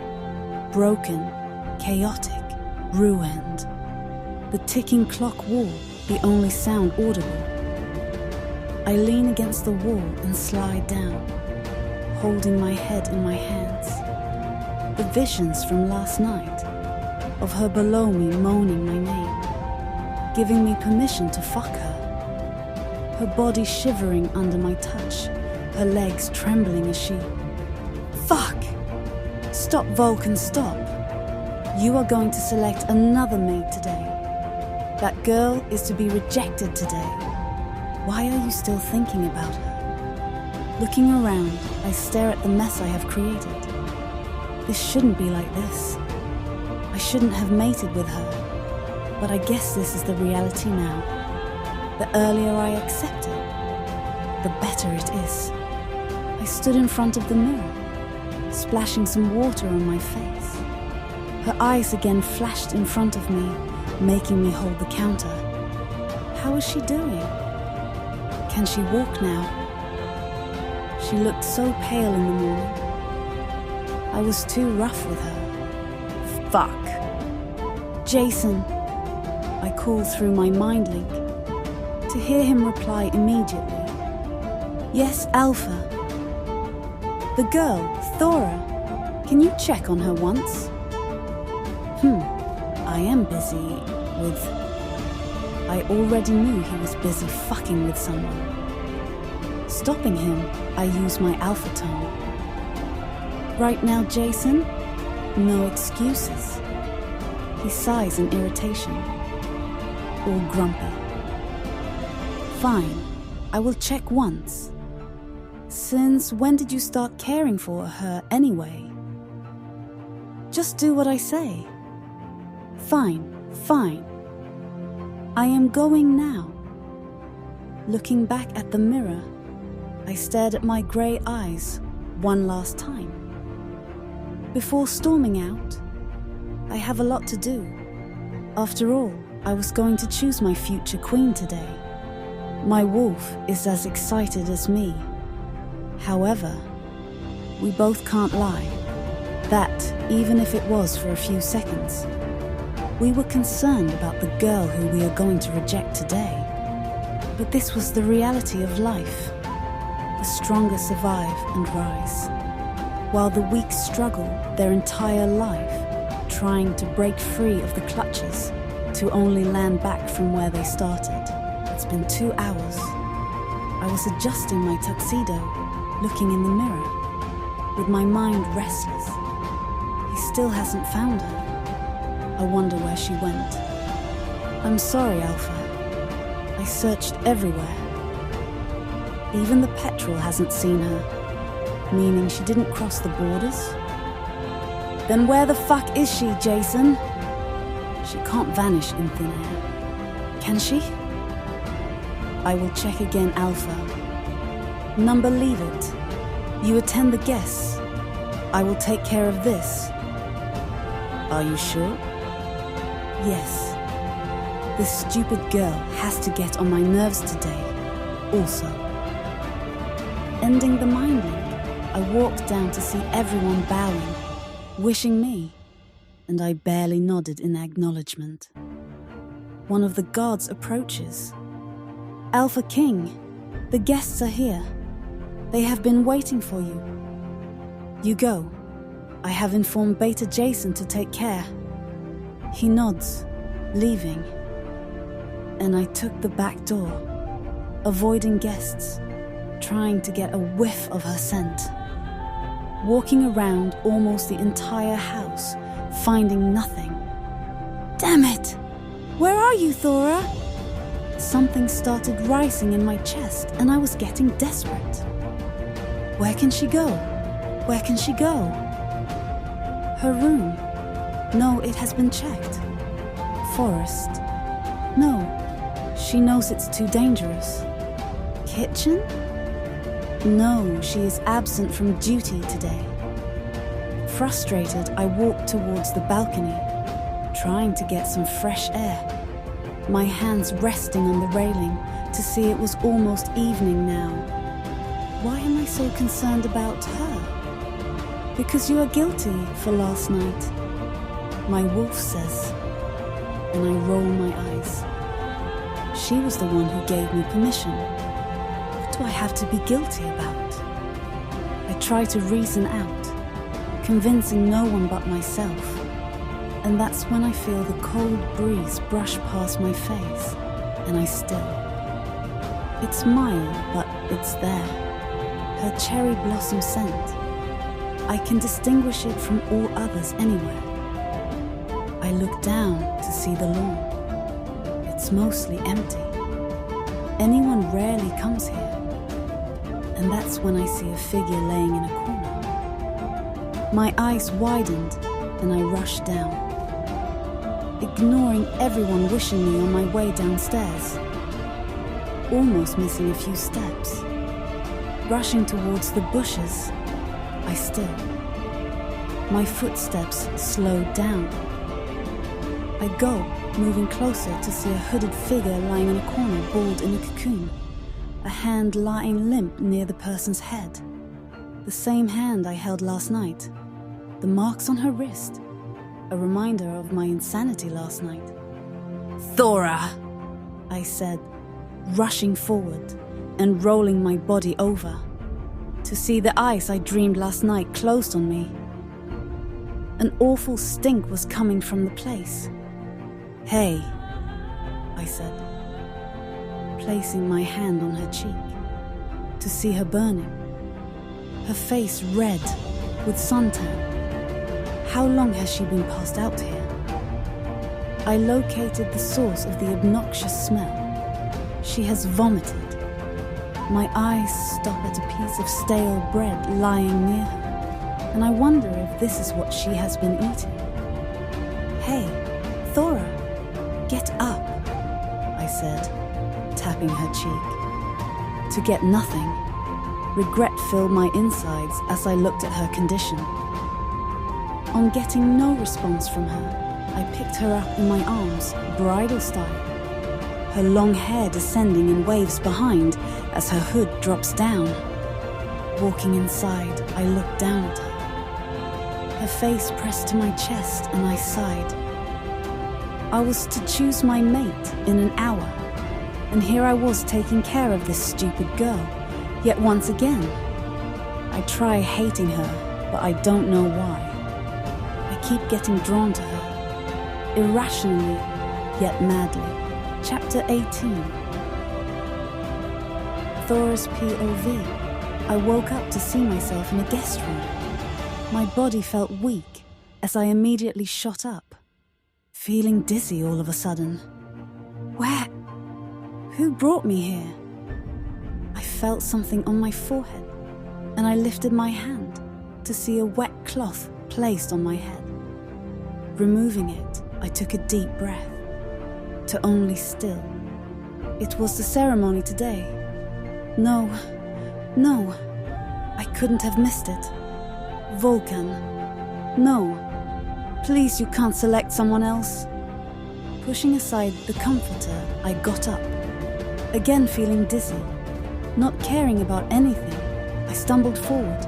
S1: Broken, chaotic, ruined. The ticking clock wall, the only sound audible. I lean against the wall and slide down, holding my head in my hands. The visions from last night, of her below me moaning my name, giving me permission to fuck her. Her body shivering under my touch, her legs trembling as she... Fuck! Stop, Vulcan, stop. You are going to select another maid today. That girl is to be rejected today. Why are you still thinking about her? Looking around, I stare at the mess I have created. This shouldn't be like this. I shouldn't have mated with her, but I guess this is the reality now. The earlier I accept it, the better it is. I stood in front of the mirror, splashing some water on my face. Her eyes again flashed in front of me, making me hold the counter. How is she doing? Can she walk now? She looked so pale in the morning. I was too rough with her. Fuck. Jason, I called through my mind link, to hear him reply immediately. Yes, Alpha. The girl, Thora, can you check on her once? I am busy with... I already knew he was busy fucking with someone. Stopping him, I used my alpha tone. Right now, Jason? No excuses. He sighs in irritation, all grumpy. Fine, I will check once. Since when did you start caring for her anyway? Just do what I say. Fine. I am going now. Looking back at the mirror, I stared at my grey eyes one last time. Before storming out, I have a lot to do. After all, I was going to choose my future queen today. My wolf is as excited as me. However, we both can't lie that, even if it was for a few seconds, we were concerned about the girl who we are going to reject today. But this was the reality of life. The stronger survive and rise, while the weak struggle their entire life, trying to break free of the clutches to only land back from where they started. It's been 2 hours. I was adjusting my tuxedo, looking in the mirror, with my mind restless. He still hasn't found her. I wonder where she went. I'm sorry, Alpha. I searched everywhere. Even the petrol hasn't seen her, meaning she didn't cross the borders. Then where the fuck is she, Jason? She can't vanish in thin air. Can she? I will check again, Alpha. Number, leave it. You attend the guests. I will take care of this. Are you sure? Yes. This stupid girl has to get on my nerves today, also. Ending the mind link, I walked down to see everyone bowing, wishing me, and I barely nodded in acknowledgement. One of the guards approaches. Alpha King, the guests are here. They have been waiting for you. You go. I have informed Beta Jason to take care. He nods, leaving, and I took the back door, avoiding guests, trying to get a whiff of her scent. Walking around almost the entire house, finding nothing. Damn it! Where are you, Thora? Something started rising in my chest, and I was getting desperate. Where can she go? Where can she go? Her room. No, it has been checked. Forest. No, she knows it's too dangerous. Kitchen? No, she is absent from duty today. Frustrated, I walked towards the balcony, trying to get some fresh air. My hands resting on the railing to see it was almost evening now. Why am I so concerned about her? Because you are guilty for last night, my wolf says, and I roll my eyes. She was the one who gave me permission. What do I have to be guilty about? I try to reason out, convincing no one but myself. And that's when I feel the cold breeze brush past my face, and I still. It's mild, but it's there. Her cherry blossom scent. I can distinguish it from all others anywhere. I look down to see the lawn. It's mostly empty. Anyone rarely comes here. And that's when I see a figure laying in a corner. My eyes widened, and I rushed down, ignoring everyone wishing me on my way downstairs, almost missing a few steps. Rushing towards the bushes, I still. My footsteps slowed down. I go, moving closer to see a hooded figure lying in a corner, balled in a cocoon, a hand lying limp near the person's head. The same hand I held last night, the marks on her wrist, a reminder of my insanity last night. Thora, I said, rushing forward and rolling my body over, to see the ice I dreamed last night closed on me. An awful stink was coming from the place. Hey, I said, placing my hand on her cheek, to see her burning, her face red with suntan. How long has she been passed out here? I located the source of the obnoxious smell. She has vomited. My eyes stop at a piece of stale bread lying near her, and I wonder if this is what she has been eating. Hey, Thora, get up, I said, tapping her cheek. To get nothing, regret filled my insides as I looked at her condition. On getting no response from her, I picked her up in my arms, bridal style, her long hair descending in waves behind as her hood drops down. Walking inside, I looked down at her. Her face pressed to my chest and I sighed. I was to choose my mate in an hour, and here I was taking care of this stupid girl, yet once again, I try hating her, but I don't know why. I keep getting drawn to her, irrationally, yet madly. Chapter 18. Thora's POV. I woke up to see myself in a guest room. My body felt weak as I immediately shot up, feeling dizzy all of a sudden. Where? Who brought me here? I felt something on my forehead, and I lifted my hand to see a wet cloth placed on my head. Removing it, I took a deep breath, to only still. It was the ceremony today. No, I couldn't have missed it. Vulcan, no, please, you can't select someone else. Pushing aside the comforter, I got up, again feeling dizzy. Not caring about anything, I stumbled forward,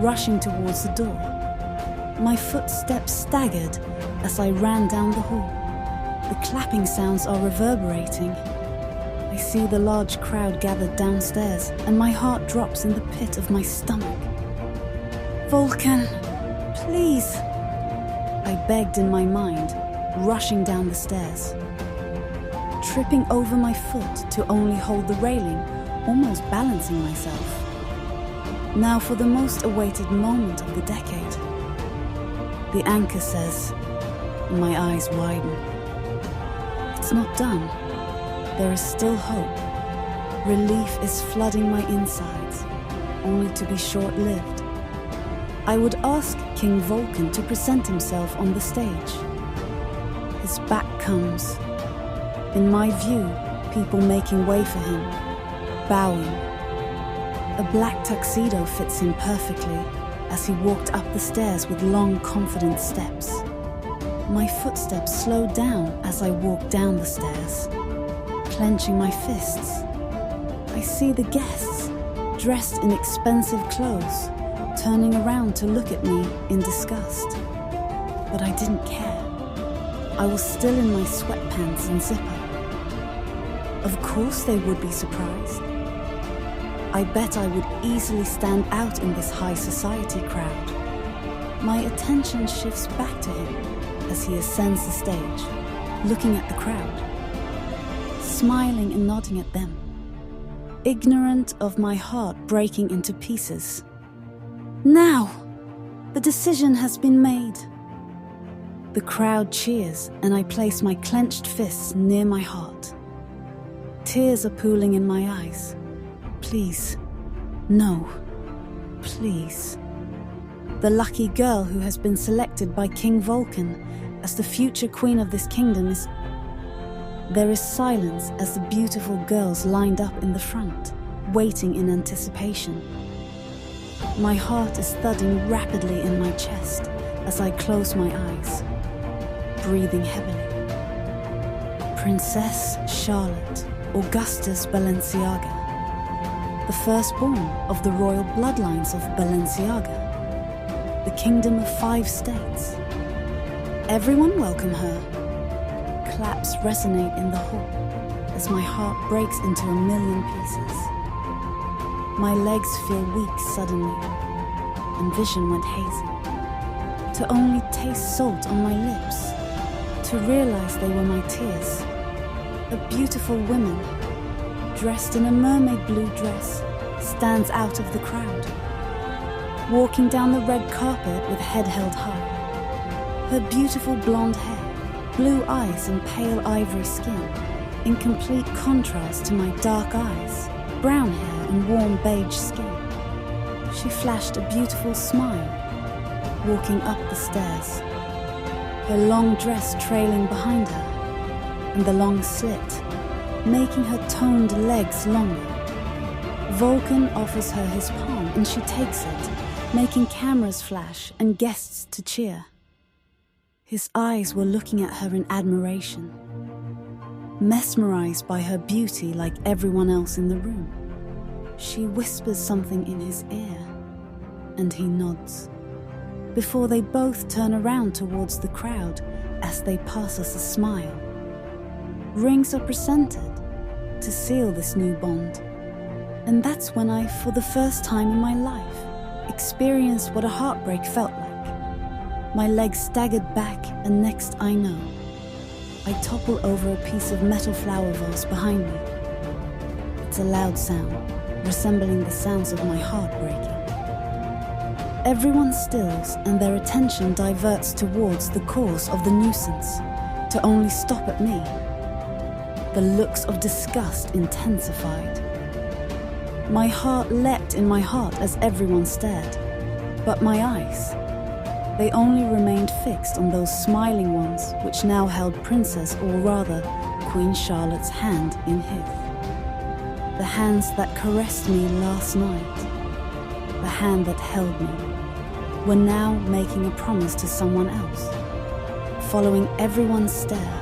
S1: rushing towards the door. My footsteps staggered as I ran down the hall. The clapping sounds are reverberating. I see the large crowd gathered downstairs, and my heart drops in the pit of my stomach. Vulcan, please, I begged in my mind, rushing down the stairs. Tripping over my foot to only hold the railing, almost balancing myself. Now for the most awaited moment of the decade. The anchor says, and my eyes widen. It's not done. There is still hope. Relief is flooding my insides, only to be short-lived. I would ask King Vulcan to present himself on the stage. His back comes. In my view, people making way for him, bowing. A black tuxedo fits him perfectly as he walked up the stairs with long, confident steps. My footsteps slowed down as I walked down the stairs, clenching my fists. I see the guests, dressed in expensive clothes, turning around to look at me in disgust. But I didn't care. I was still in my sweatpants and zipper. Of course they would be surprised. I bet I would easily stand out in this high society crowd. My attention shifts back to him as he ascends the stage, looking at the crowd, smiling and nodding at them, ignorant of my heart breaking into pieces. Now, the decision has been made. The crowd cheers and I place my clenched fists near my heart. Tears are pooling in my eyes. Please, no, please. The lucky girl who has been selected by King Vulcan as the future queen of this kingdom is... There is silence as the beautiful girls lined up in the front, waiting in anticipation. My heart is thudding rapidly in my chest as I close my eyes, breathing heavily. Princess Charlotte Augustus Balenciaga, the firstborn of the royal bloodlines of Balenciaga, the kingdom of 5 states. Everyone welcome her. Claps resonate in the hall as my heart breaks into a million pieces. My legs feel weak suddenly, and vision went hazy. To only taste salt on my lips, to realize they were my tears, A beautiful woman, dressed in a mermaid blue dress, stands out of the crowd, walking down the red carpet with head held high. Her beautiful blonde hair, blue eyes and pale ivory skin, in complete contrast to my dark eyes, brown hair and warm beige skin. She flashed a beautiful smile, walking up the stairs, her long dress trailing behind her, and the long slit, making her toned legs longer. Vulcan offers her his palm and she takes it, making cameras flash and guests to cheer. His eyes were looking at her in admiration, mesmerized by her beauty like everyone else in the room. She whispers something in his ear, and he nods, before they both turn around towards the crowd as they pass us a smile. Rings are presented to seal this new bond, and that's when I, for the first time in my life, experienced what a heartbreak felt like. My legs staggered back, and next I know, I topple over a piece of metal flower vase behind me. It's a loud sound, resembling the sounds of my heart breaking. Everyone stills and their attention diverts towards the cause of the nuisance, to only stop at me. The looks of disgust intensified. My heart leapt in my heart as everyone stared, but my eyes, they only remained fixed on those smiling ones which now held Princess, or rather Queen Charlotte's hand in his. The hands that caressed me last night, the hand that held me, were now making a promise to someone else. Following everyone's stare,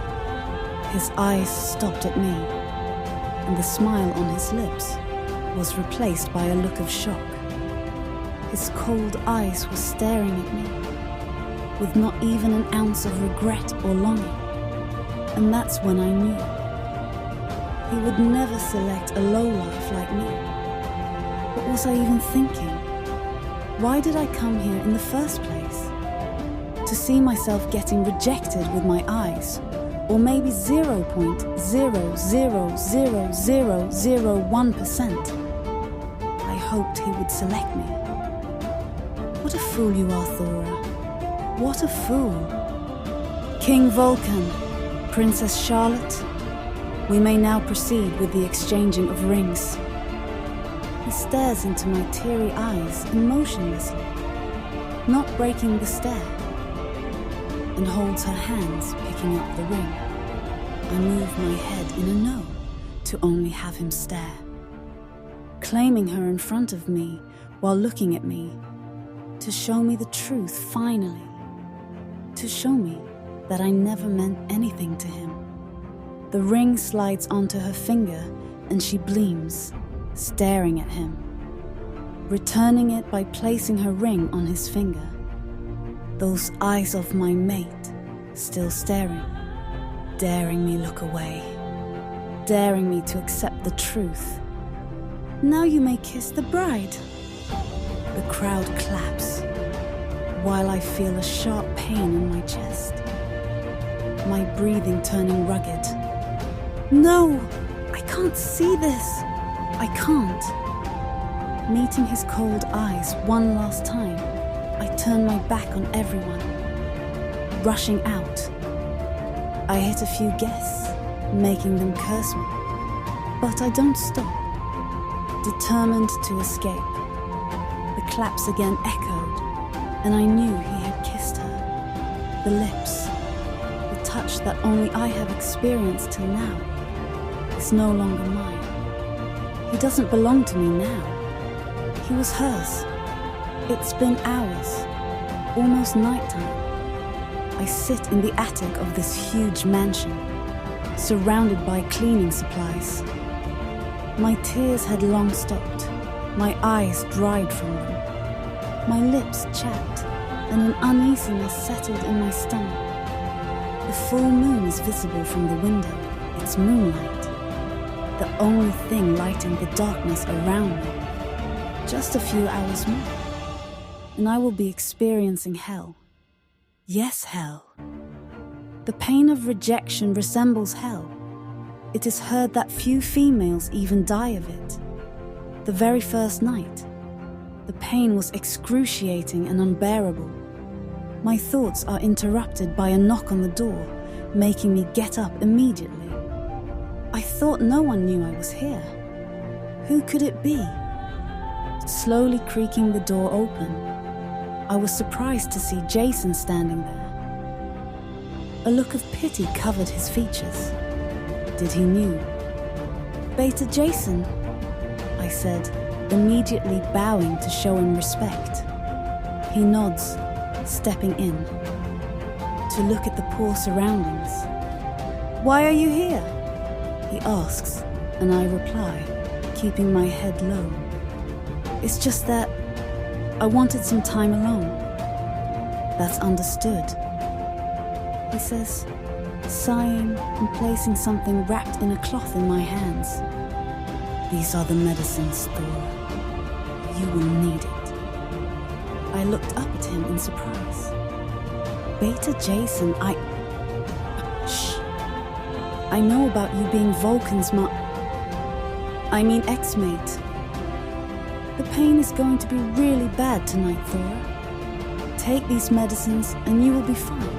S1: his eyes stopped at me, and the smile on his lips was replaced by a look of shock. His cold eyes were staring at me, with not even an ounce of regret or longing, and that's when I knew. He would never select a lowlife like me. What was I even thinking? Why did I come here in the first place? To see myself getting rejected with my eyes, or maybe 0.0000001%. I hoped he would select me. What a fool you are, Thora. What a fool. King Vulcan, Princess Charlotte, we may now proceed with the exchanging of rings. He stares into my teary eyes emotionlessly, not breaking the stare, and holds her hands picking up the ring. I move my head in a no to only have him stare, claiming her in front of me while looking at me, to show me the truth finally, to show me that I never meant anything to him. The ring slides onto her finger and she bleams, staring at him, returning it by placing her ring on his finger. Those eyes of my mate still staring, daring me look away, daring me to accept the truth. Now you may kiss the bride. The crowd claps, while I feel a sharp pain in my chest, my breathing turning rugged. No, I can't see this. I can't. Meeting his cold eyes one last time, I turn my back on everyone, rushing out. I hit a few guests, making them curse me, but I don't stop, determined to escape. The claps again echoed, and I knew he had kissed her. The lips, the touch that only I have experienced till now, is no longer mine. He doesn't belong to me now. He was hers. It's been hours, almost nighttime. I sit in the attic of this huge mansion, surrounded by cleaning supplies. My tears had long stopped, my eyes dried from them. My lips chapped, and an uneasiness settled in my stomach. The full moon is visible from the window, its moonlight, the only thing lighting the darkness around me. Just a few hours more, and I will be experiencing hell. Yes, hell. The pain of rejection resembles hell, It is heard that few females even die of it. The very first night, the pain was excruciating and unbearable. My thoughts are interrupted by a knock on the door, making me get up immediately. I thought no one knew I was here. Who could it be? Slowly creaking the door open, I was surprised to see Jason standing there. A look of pity covered his features. Did he knew? "Beta Jason," I said, immediately bowing to show him respect. He nods, stepping in, to look at the poor surroundings. "Why are you here?" he asks, and I reply, keeping my head low. "It's just that I wanted some time alone." "That's understood," he says, sighing and placing something wrapped in a cloth in my hands. "These are the medicines, Thor. You will need it." I looked up at him in surprise. "Beta Jason, Shh. I know about you being Vulcan's ex-mate. The pain is going to be really bad tonight, Thor. Take these medicines and you will be fine."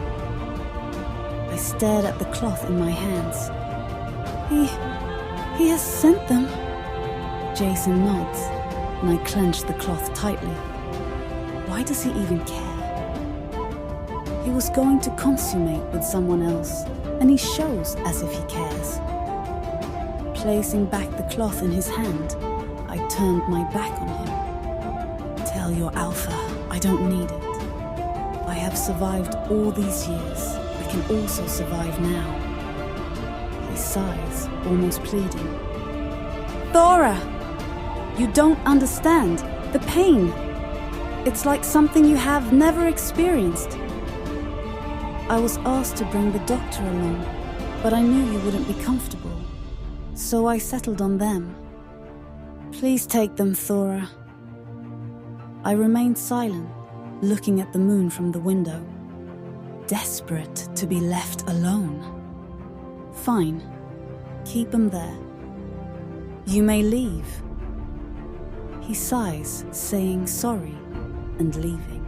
S1: I stared at the cloth in my hands. He has sent them." Jason nods, and I clench the cloth tightly. Why does he even care? He was going to consummate with someone else, and he shows as if he cares. Placing back the cloth in his hand, I turned my back on him. "Tell your alpha I don't need it. I have survived all these years. I can also survive now." He sighs, almost pleading. "Thora! You don't understand. The pain. It's like something you have never experienced." I was asked to bring the doctor along, but I knew you wouldn't be comfortable, so I settled on them. "Please take them, Thora." I remained silent, looking at the moon from the window, desperate to be left alone. "Fine, keep them there. You may leave." He sighs, saying sorry and leaving,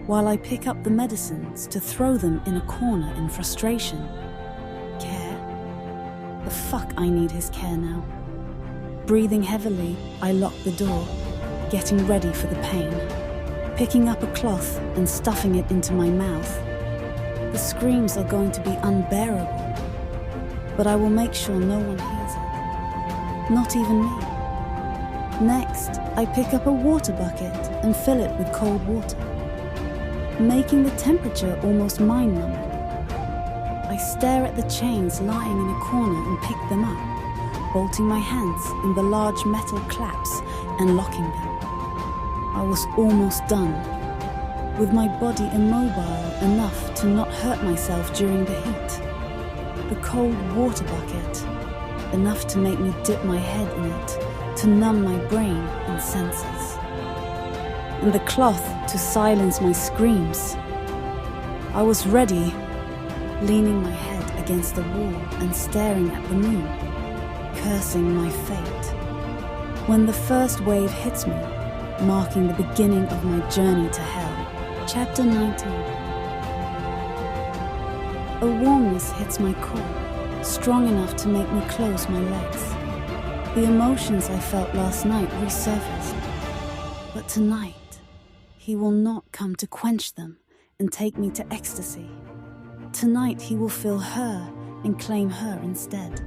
S1: while I pick up the medicines to throw them in a corner in frustration. Care? The fuck I need his care now. Breathing heavily, I lock the door, getting ready for the pain, picking up a cloth and stuffing it into my mouth. The screams are going to be unbearable, but I will make sure no one hears it. Not even me. Next, I pick up a water bucket and fill it with cold water, making the temperature almost mind-numbing. I stare at the chains lying in a corner and pick them up, bolting my hands in the large metal claps and locking them. I was almost done, with my body immobile enough to not hurt myself during the heat. The cold water bucket, enough to make me dip my head in it, to numb my brain and senses. And the cloth to silence my screams. I was ready, leaning my head against the wall and staring at the moon, cursing my fate. When the first wave hits me, marking the beginning of my journey to hell. Chapter 19. A warmness hits my core, strong enough to make me close my legs. The emotions I felt last night resurfaced. But tonight, he will not come to quench them and take me to ecstasy. Tonight he will feel her and claim her instead.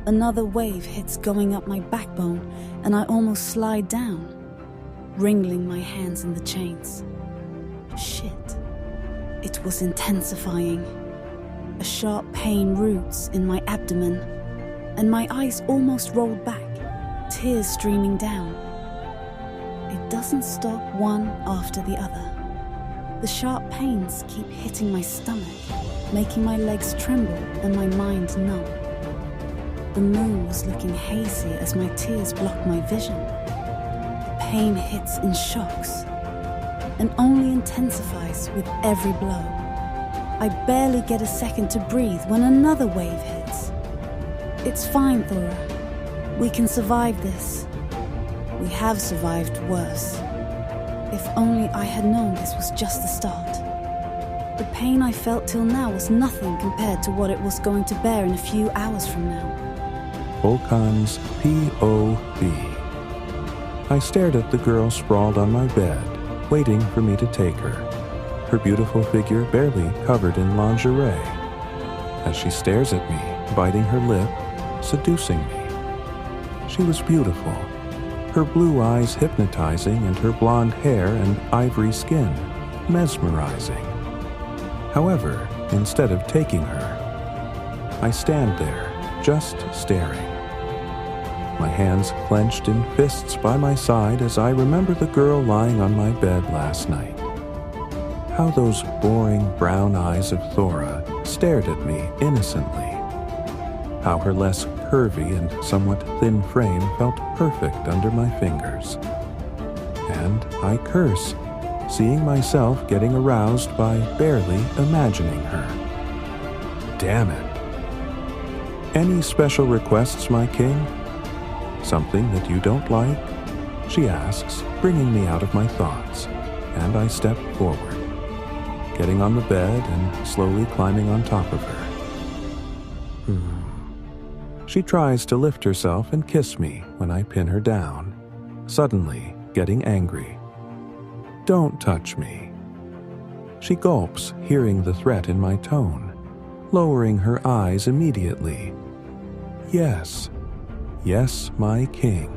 S1: Another wave hits going up my backbone and I almost slide down, wringing my hands in the chains. Shit. It was intensifying. A sharp pain roots in my abdomen, and my eyes almost rolled back, tears streaming down. It doesn't stop one after the other. The sharp pains keep hitting my stomach, making my legs tremble and my mind numb. The moon was looking hazy as my tears blocked my vision. The pain hits in shocks and only intensifies with every blow. I barely get a second to breathe when another wave hits, It's fine, Thora. We can survive this. We have survived worse. If only I had known this was just the start. The pain I felt till now was nothing compared to what it was going to bear in a few hours from now.
S2: Volkan's P.O.V. I stared at the girl sprawled on my bed, waiting for me to take her, her beautiful figure barely covered in lingerie. As she stares at me, biting her lip, seducing me. She was beautiful, her blue eyes hypnotizing and her blonde hair and ivory skin mesmerizing. However, instead of taking her, I stand there, just staring. My hands clenched in fists by my side as I remember the girl lying on my bed last night. How those boring brown eyes of Thora stared at me innocently. How her less curvy and somewhat thin frame felt perfect under my fingers. And I curse, seeing myself getting aroused by barely imagining her. Damn it. Any special requests, my king? Something that you don't like? She asks, bringing me out of my thoughts, and I step forward, getting on the bed and slowly climbing on top of her. She tries to lift herself and kiss me when I pin her down, suddenly getting angry. Don't touch me. She gulps, hearing the threat in my tone, lowering her eyes immediately. Yes, yes, my king.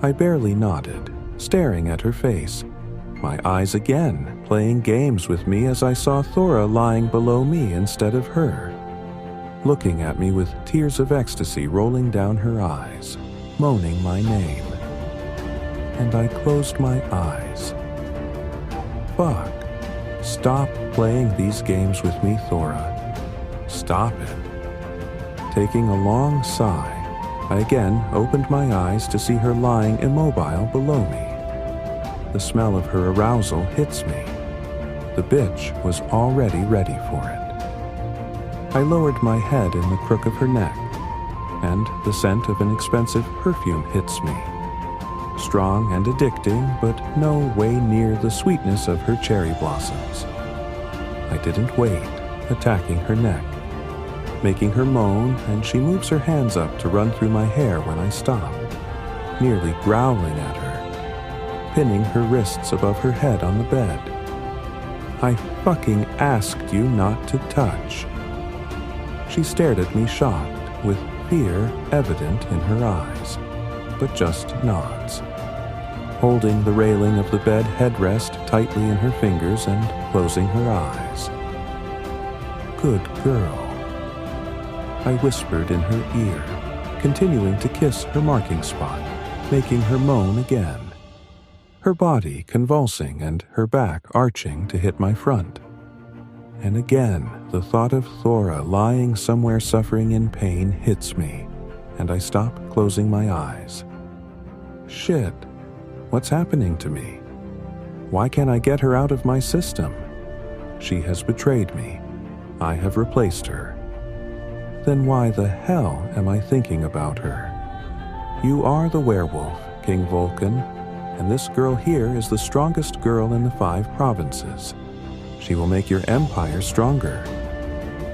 S2: I barely nodded, staring at her face, my eyes again playing games with me as I saw Thora lying below me instead of her, looking at me with tears of ecstasy rolling down her eyes, moaning my name. And I closed my eyes. Fuck. Stop playing these games with me, Thora. Stop it. Taking a long sigh, I again opened my eyes to see her lying immobile below me. The smell of her arousal hits me. The bitch was already ready for it. I lowered my head in the crook of her neck, and the scent of an expensive perfume hits me. Strong and addicting, but no way near the sweetness of her cherry blossoms. I didn't wait, attacking her neck, making her moan, and she moves her hands up to run through my hair when I stop, nearly growling at her, pinning her wrists above her head on the bed. I fucking asked you not to touch. She stared at me shocked, with fear evident in her eyes, but just nods, holding the railing of the bed headrest tightly in her fingers and closing her eyes. Good girl. I whispered in her ear, continuing to kiss her marking spot, making her moan again, her body convulsing and her back arching to hit my front. And again, the thought of Thora lying somewhere suffering in pain hits me, and I stop closing my eyes. Shit, what's happening to me? Why can't I get her out of my system? She has betrayed me. I have replaced her. Then why the hell am I thinking about her? You are the werewolf, King Vulcan, and this girl here is the strongest girl in the 5 provinces. She will make your empire stronger.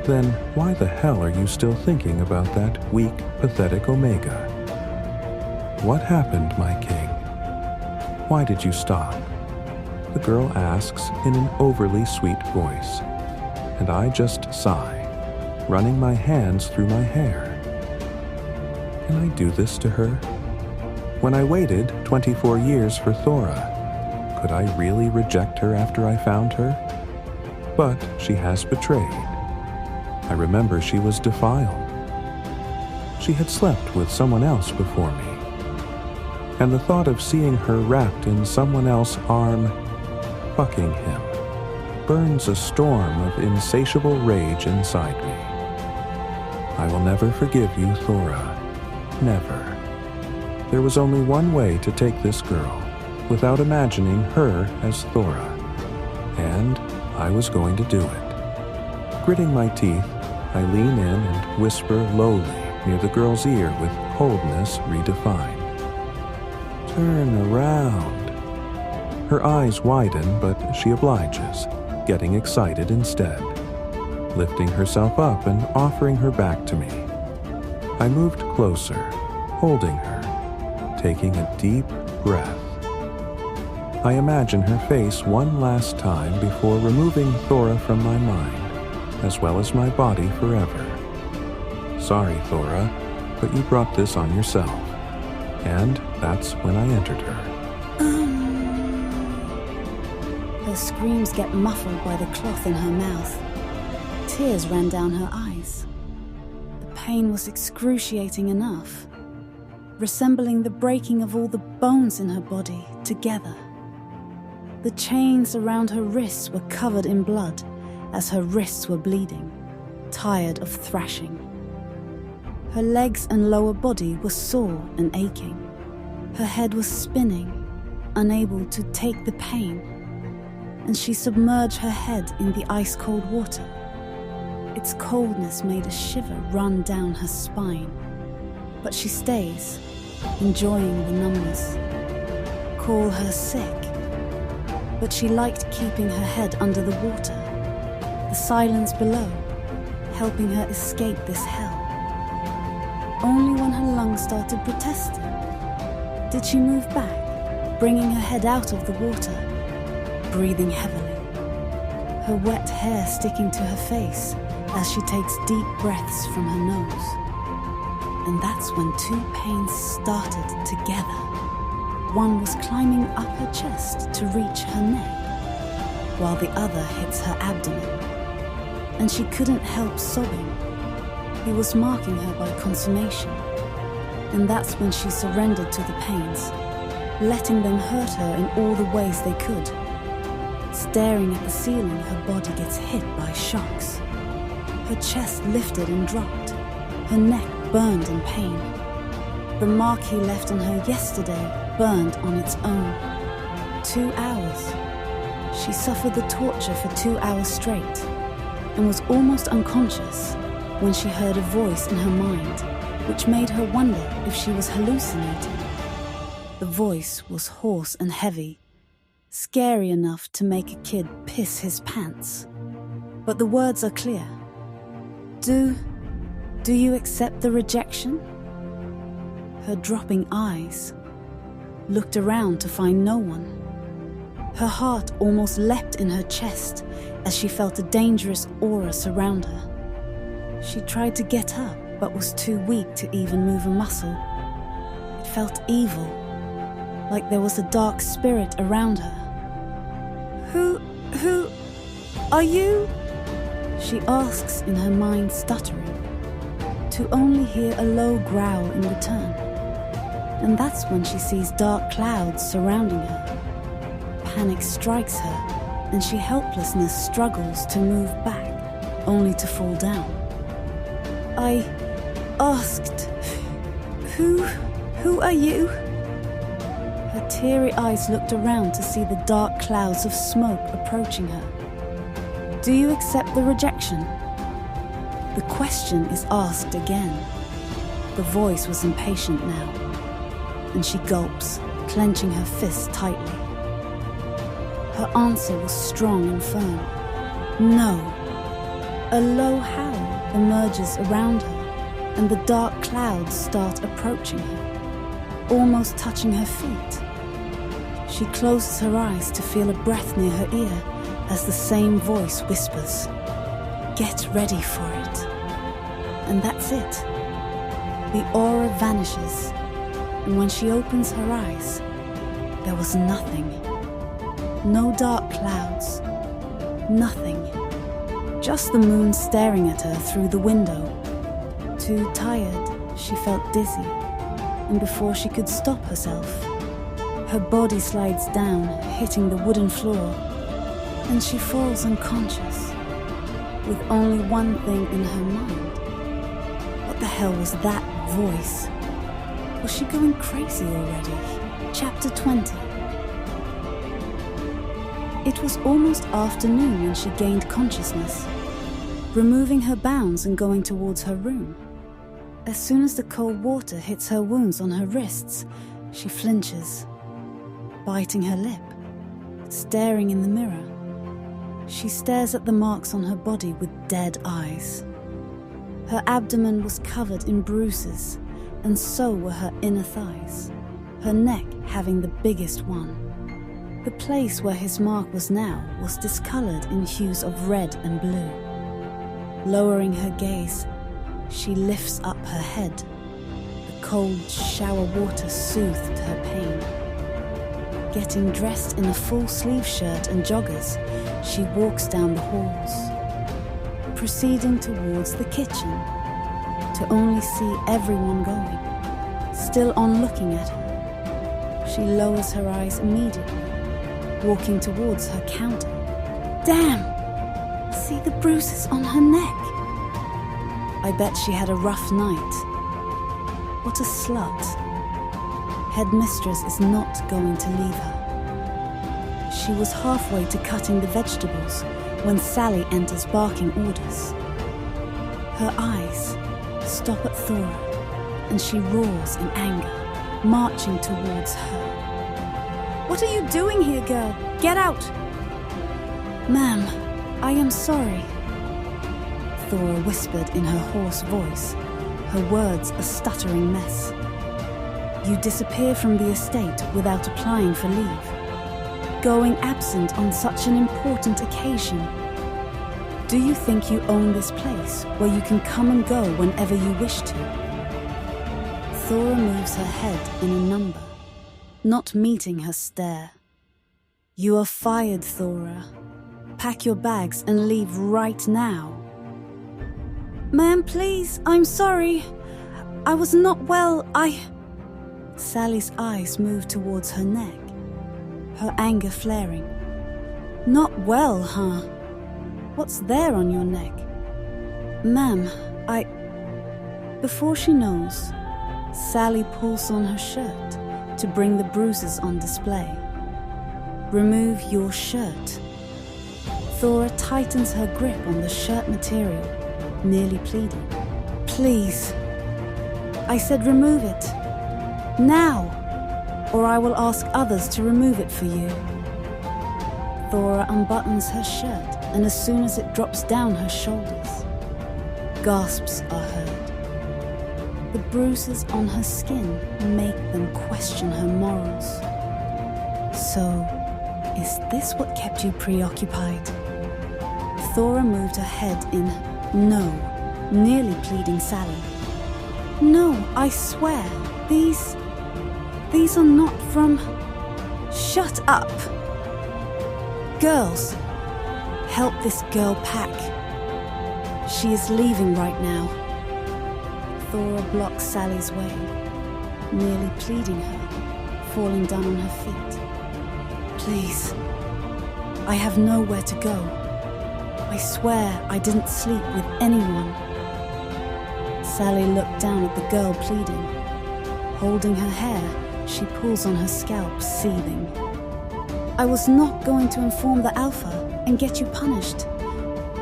S2: Then why the hell are you still thinking about that weak, pathetic Omega? What happened, my king? Why did you stop? The girl asks in an overly sweet voice, and I just sigh, running my hands through my hair. Can I do this to her? When I waited 24 years for Thora, could I really reject her after I found her? But she has betrayed. I remember she was defiled. She had slept with someone else before me. And the thought of seeing her wrapped in someone else's arm, fucking him, burns a storm of insatiable rage inside me. I will never forgive you, Thora. Never. There was only one way to take this girl, without imagining her as Thora. And I was going to do it. Gritting my teeth, I lean in and whisper lowly, near the girl's ear with coldness redefined. "Turn around." Her eyes widen, but she obliges, getting excited instead, lifting herself up and offering her back to me. I moved closer, holding her, taking a deep breath. I imagine her face one last time before removing Thora from my mind, as well as my body forever. "Sorry, Thora, but you brought this on yourself." And that's when I entered her.
S1: Her screams get muffled by the cloth in her mouth. Tears ran down her eyes. The pain was excruciating enough, resembling the breaking of all the bones in her body together. The chains around her wrists were covered in blood as her wrists were bleeding, tired of thrashing. Her legs and lower body were sore and aching. Her head was spinning, unable to take the pain, and she submerged her head in the ice-cold water. Its coldness made a shiver run down her spine. But she stays, enjoying the numbness. Call her sick. But she liked keeping her head under the water, the silence below, helping her escape this hell. Only when her lungs started protesting did she move back, bringing her head out of the water, breathing heavily, her wet hair sticking to her face as she takes deep breaths from her nose. And that's when two pains started together. One was climbing up her chest to reach her neck, while the other hits her abdomen. And she couldn't help sobbing. He was marking her by consummation. And that's when she surrendered to the pains, letting them hurt her in all the ways they could. Staring at the ceiling, her body gets hit by shocks. Her chest lifted and dropped, her neck burned in pain. The mark he left on her yesterday burned on its own. 2 hours. She suffered the torture for 2 hours straight, and was almost unconscious when she heard a voice in her mind, which made her wonder if she was hallucinating. The voice was hoarse and heavy, scary enough to make a kid piss his pants. But the words are clear. Do you accept the rejection? Her dropping eyes looked around to find no one. Her heart almost leapt in her chest as she felt a dangerous aura surround her. She tried to get up, but was too weak to even move a muscle. It felt evil, like there was a dark spirit around her. Who are you? She asks in her mind, stuttering, to only hear a low growl in return. And that's when she sees dark clouds surrounding her. Panic strikes her, and she helplessness struggles to move back, only to fall down. I asked, who are you? Her teary eyes looked around to see the dark clouds of smoke approaching her. Do you accept the rejection? The question is asked again. The voice was impatient now, and she gulps, clenching her fists tightly. Her answer was strong and firm. No. A low howl emerges around her, and the dark clouds start approaching her, almost touching her feet. She closes her eyes to feel a breath near her ear as the same voice whispers, "Get ready for it." And that's it. The aura vanishes, and when she opens her eyes, there was nothing. No dark clouds. Nothing. Just the moon staring at her through the window. Too tired, she felt dizzy, and before she could stop herself, her body slides down, hitting the wooden floor, and she falls unconscious, with only one thing in her mind. What the hell was that voice? Was she going crazy already? Chapter 20. It was almost afternoon when she gained consciousness, removing her bounds and going towards her room. As soon as the cold water hits her wounds on her wrists, she flinches, biting her lip, staring in the mirror. She stares at the marks on her body with dead eyes. Her abdomen was covered in bruises, and so were her inner thighs, her neck having the biggest one. The place where his mark was now was discolored in hues of red and blue. Lowering her gaze, she lifts up her head. The cold shower water soothed her pain. Getting dressed in a full-sleeve shirt and joggers, she walks down the halls, proceeding towards the kitchen, to only see everyone going, still on looking at her. She lowers her eyes immediately, walking towards her counter. Damn! See the bruises on her neck. I bet she had a rough night. What a slut. Headmistress is not going to leave her. She was halfway to cutting the vegetables when Sally enters barking orders. Her eyes stop at Thora, and she roars in anger, marching towards her. What are you doing here, girl? Get out! Ma'am, I am sorry, Thora whispered in her hoarse voice, her words a stuttering mess. You disappear from the estate without applying for leave, going absent on such an important occasion. Do you think you own this place where you can come and go whenever you wish to? Thora moves her head in a number, not meeting her stare. You are fired, Thora. Pack your bags and leave right now. Ma'am, please, I'm sorry. I was not well, Sally's eyes moved towards her neck, her anger flaring. Not well, huh? What's there on your neck? Ma'am, Before she knows, Sally pulls on her shirt to bring the bruises on display. Remove your shirt. Thora tightens her grip on the shirt material, nearly pleading. Please. I said remove it. Now, or I will ask others to remove it for you. Thora unbuttons her shirt, and as soon as it drops down her shoulders, gasps are heard. The bruises on her skin make them question her morals. So, is this what kept you preoccupied? Thora moved her head in no, nearly pleading Sally. No, I swear, these are not from... Shut up! Girls, help this girl pack. She is leaving right now. Thora blocks Sally's way, nearly pleading her, falling down on her feet. Please, I have nowhere to go. I swear I didn't sleep with anyone. Sally looked down at the girl pleading. Holding her hair, she pulls on her scalp, seething. I was not going to inform the Alpha and get you punished,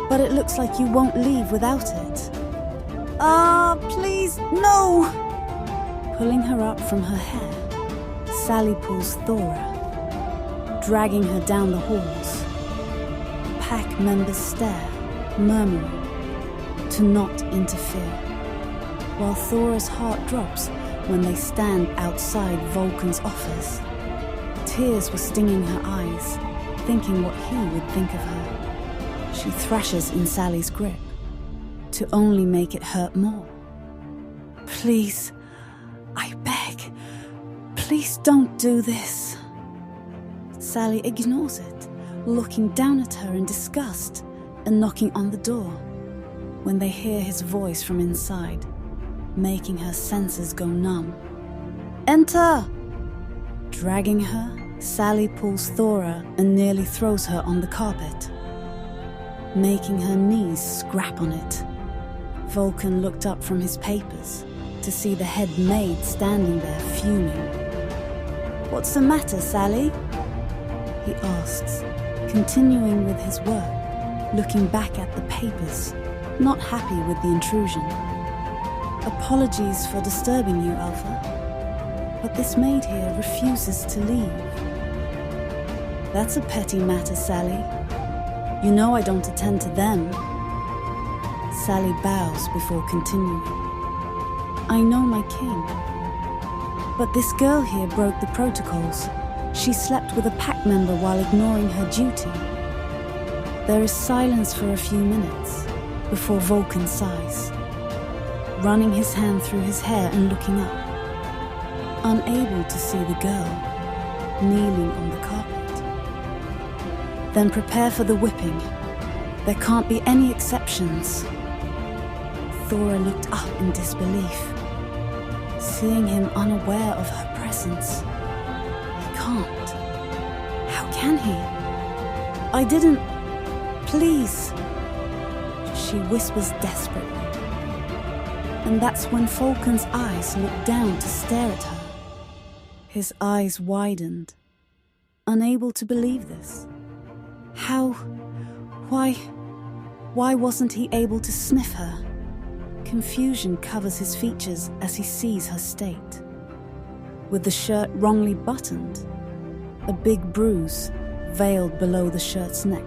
S1: but it looks like you won't leave without it. Please, no! Pulling her up from her hair, Sally pulls Thora, dragging her down the halls. Pack members stare, murmuring, to not interfere, while Thora's heart drops when they stand outside Vulcan's office. Tears were stinging her eyes, thinking what he would think of her. She thrashes in Sally's grip, to only make it hurt more. Please, I beg, please don't do this. Sally ignores it, looking down at her in disgust and knocking on the door, when they hear his voice from inside, making her senses go numb. Enter! Dragging her, Sally pulls Thora and nearly throws her on the carpet, making her knees scrap on it. Vulcan looked up from his papers to see the head maid standing there fuming. What's the matter, Sally? He asks, continuing with his work, looking back at the papers, not happy with the intrusion. Apologies for disturbing you, Alpha, but this maid here refuses to leave. That's a petty matter, Sally. You know I don't attend to them. Sally bows before continuing. I know my king. But this girl here broke the protocols. She slept with a pack member while ignoring her duty. There is silence for a few minutes before Vulcan sighs, running his hand through his hair and looking up, unable to see the girl kneeling on the carpet. Then prepare for the whipping. There can't be any exceptions. Thora looked up in disbelief, seeing him unaware of her presence. He can't. How can he? I didn't. Please. She whispers desperately. And that's when Falcon's eyes looked down to stare at her. His eyes widened, unable to believe this. How? Why wasn't he able to sniff her? Confusion covers his features as he sees her state. With the shirt wrongly buttoned, a big bruise veiled below the shirt's neck.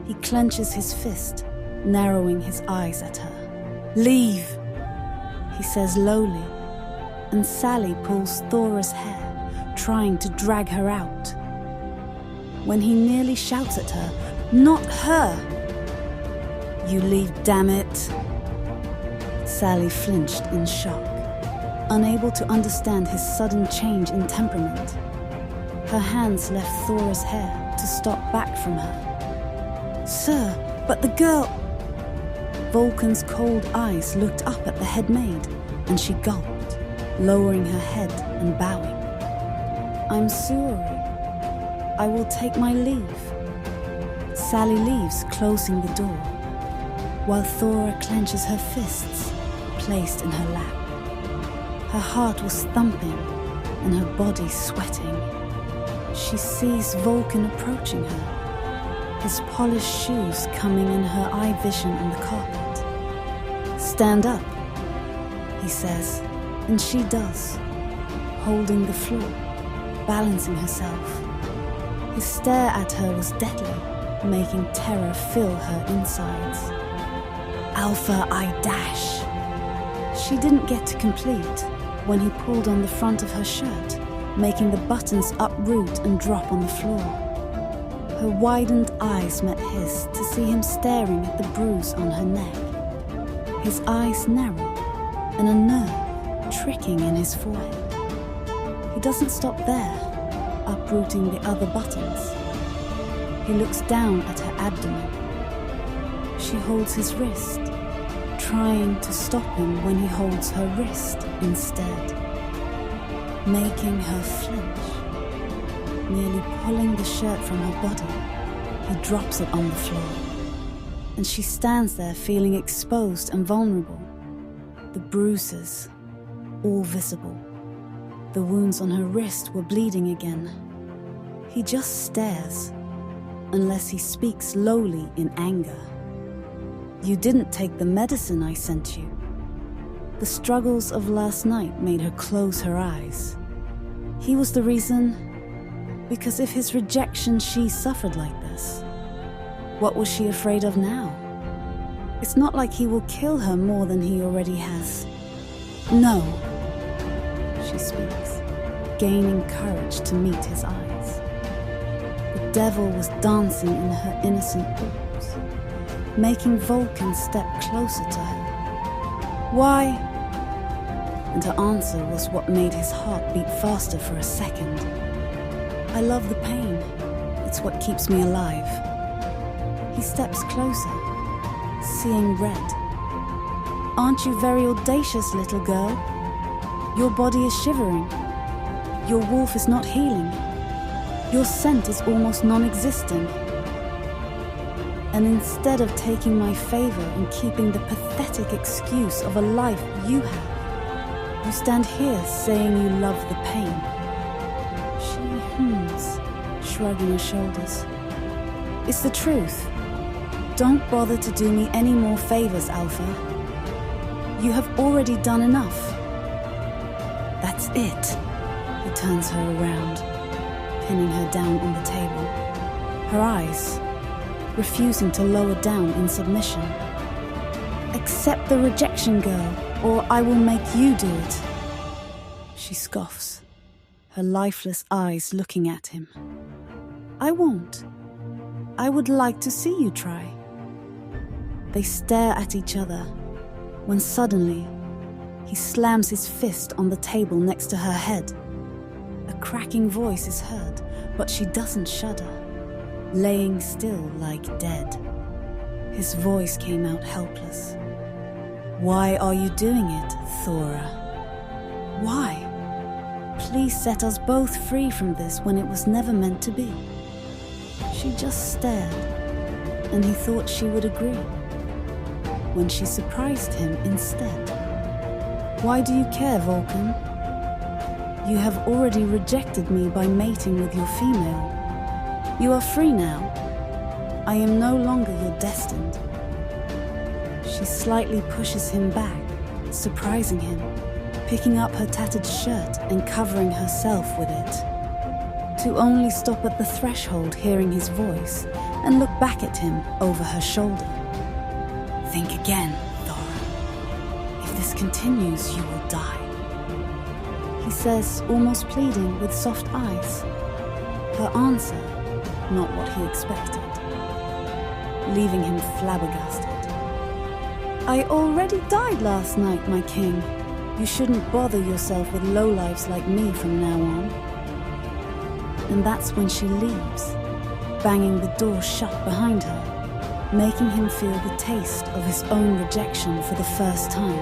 S1: He clenches his fist, narrowing his eyes at her. Leave, he says lowly, and Sally pulls Thora's hair, trying to drag her out. When he nearly shouts at her, not her! You leave, damn it! Sally flinched in shock, unable to understand his sudden change in temperament. Her hands left Thora's hair to stop back from her. Sir, but the girl... Vulcan's cold eyes looked up at the head maid, and she gulped, lowering her head and bowing. I'm sorry. I will take my leave. Sally leaves, closing the door, while Thora clenches her fists, placed in her lap. Her heart was thumping, and her body sweating. She sees Vulcan approaching her, his polished shoes coming in her eye vision on the carpet. Stand up, he says, and she does, holding the floor, balancing herself. His stare at her was deadly, making terror fill her insides. Alpha, I dash. She didn't get to complete when he pulled on the front of her shirt, making the buttons uproot and drop on the floor. Her widened eyes met his to see him staring at the bruise on her neck. His eyes narrow, and a nerve tricking in his forehead. He doesn't stop there, uprooting the other buttons. He looks down at her abdomen. She holds his wrist, trying to stop him when he holds her wrist instead, making her flinch. Nearly pulling the shirt from her body, he drops it on the floor, and she stands there feeling exposed and vulnerable. The bruises, all visible. The wounds on her wrist were bleeding again. He just stares, unless he speaks lowly in anger. You didn't take the medicine I sent you. The struggles of last night made her close her eyes. He was the reason, because if his rejection she suffered like this. What was she afraid of now? It's not like he will kill her more than he already has. No, she speaks, gaining courage to meet his eyes. The devil was dancing in her innocent orbs, making Vulcan step closer to her. Why? And her answer was what made his heart beat faster for a second. I love the pain. It's what keeps me alive. He steps closer, seeing red. Aren't you very audacious, little girl? Your body is shivering. Your wolf is not healing. Your scent is almost non-existent. And instead of taking my favor and keeping the pathetic excuse of a life you have, you stand here saying you love the pain. She hums, shrugging her shoulders. It's the truth. Don't bother to do me any more favors, Alpha. You have already done enough. That's it. He turns her around, pinning her down on the table. Her eyes, refusing to lower down in submission. Accept the rejection, girl, or I will make you do it. She scoffs, her lifeless eyes looking at him. I won't. I would like to see you try. They stare at each other, when suddenly, he slams his fist on the table next to her head. A cracking voice is heard, but she doesn't shudder, laying still like dead. His voice came out helpless. Why are you doing it, Thora? Why? Please set us both free from this when it was never meant to be. She just stared, and he thought she would agree, when she surprised him instead. Why do you care, Vulcan? You have already rejected me by mating with your female. You are free now. I am no longer your destined. She slightly pushes him back, surprising him, picking up her tattered shirt and covering herself with it, to only stop at the threshold hearing his voice and look back at him over her shoulder. Think again, Thora. If this continues, you will die. He says, almost pleading with soft eyes. Her answer, not what he expected, leaving him flabbergasted. I already died last night, my king. You shouldn't bother yourself with lowlifes like me from now on. And that's when she leaves, banging the door shut behind her, making him feel the taste of his own rejection for the first time.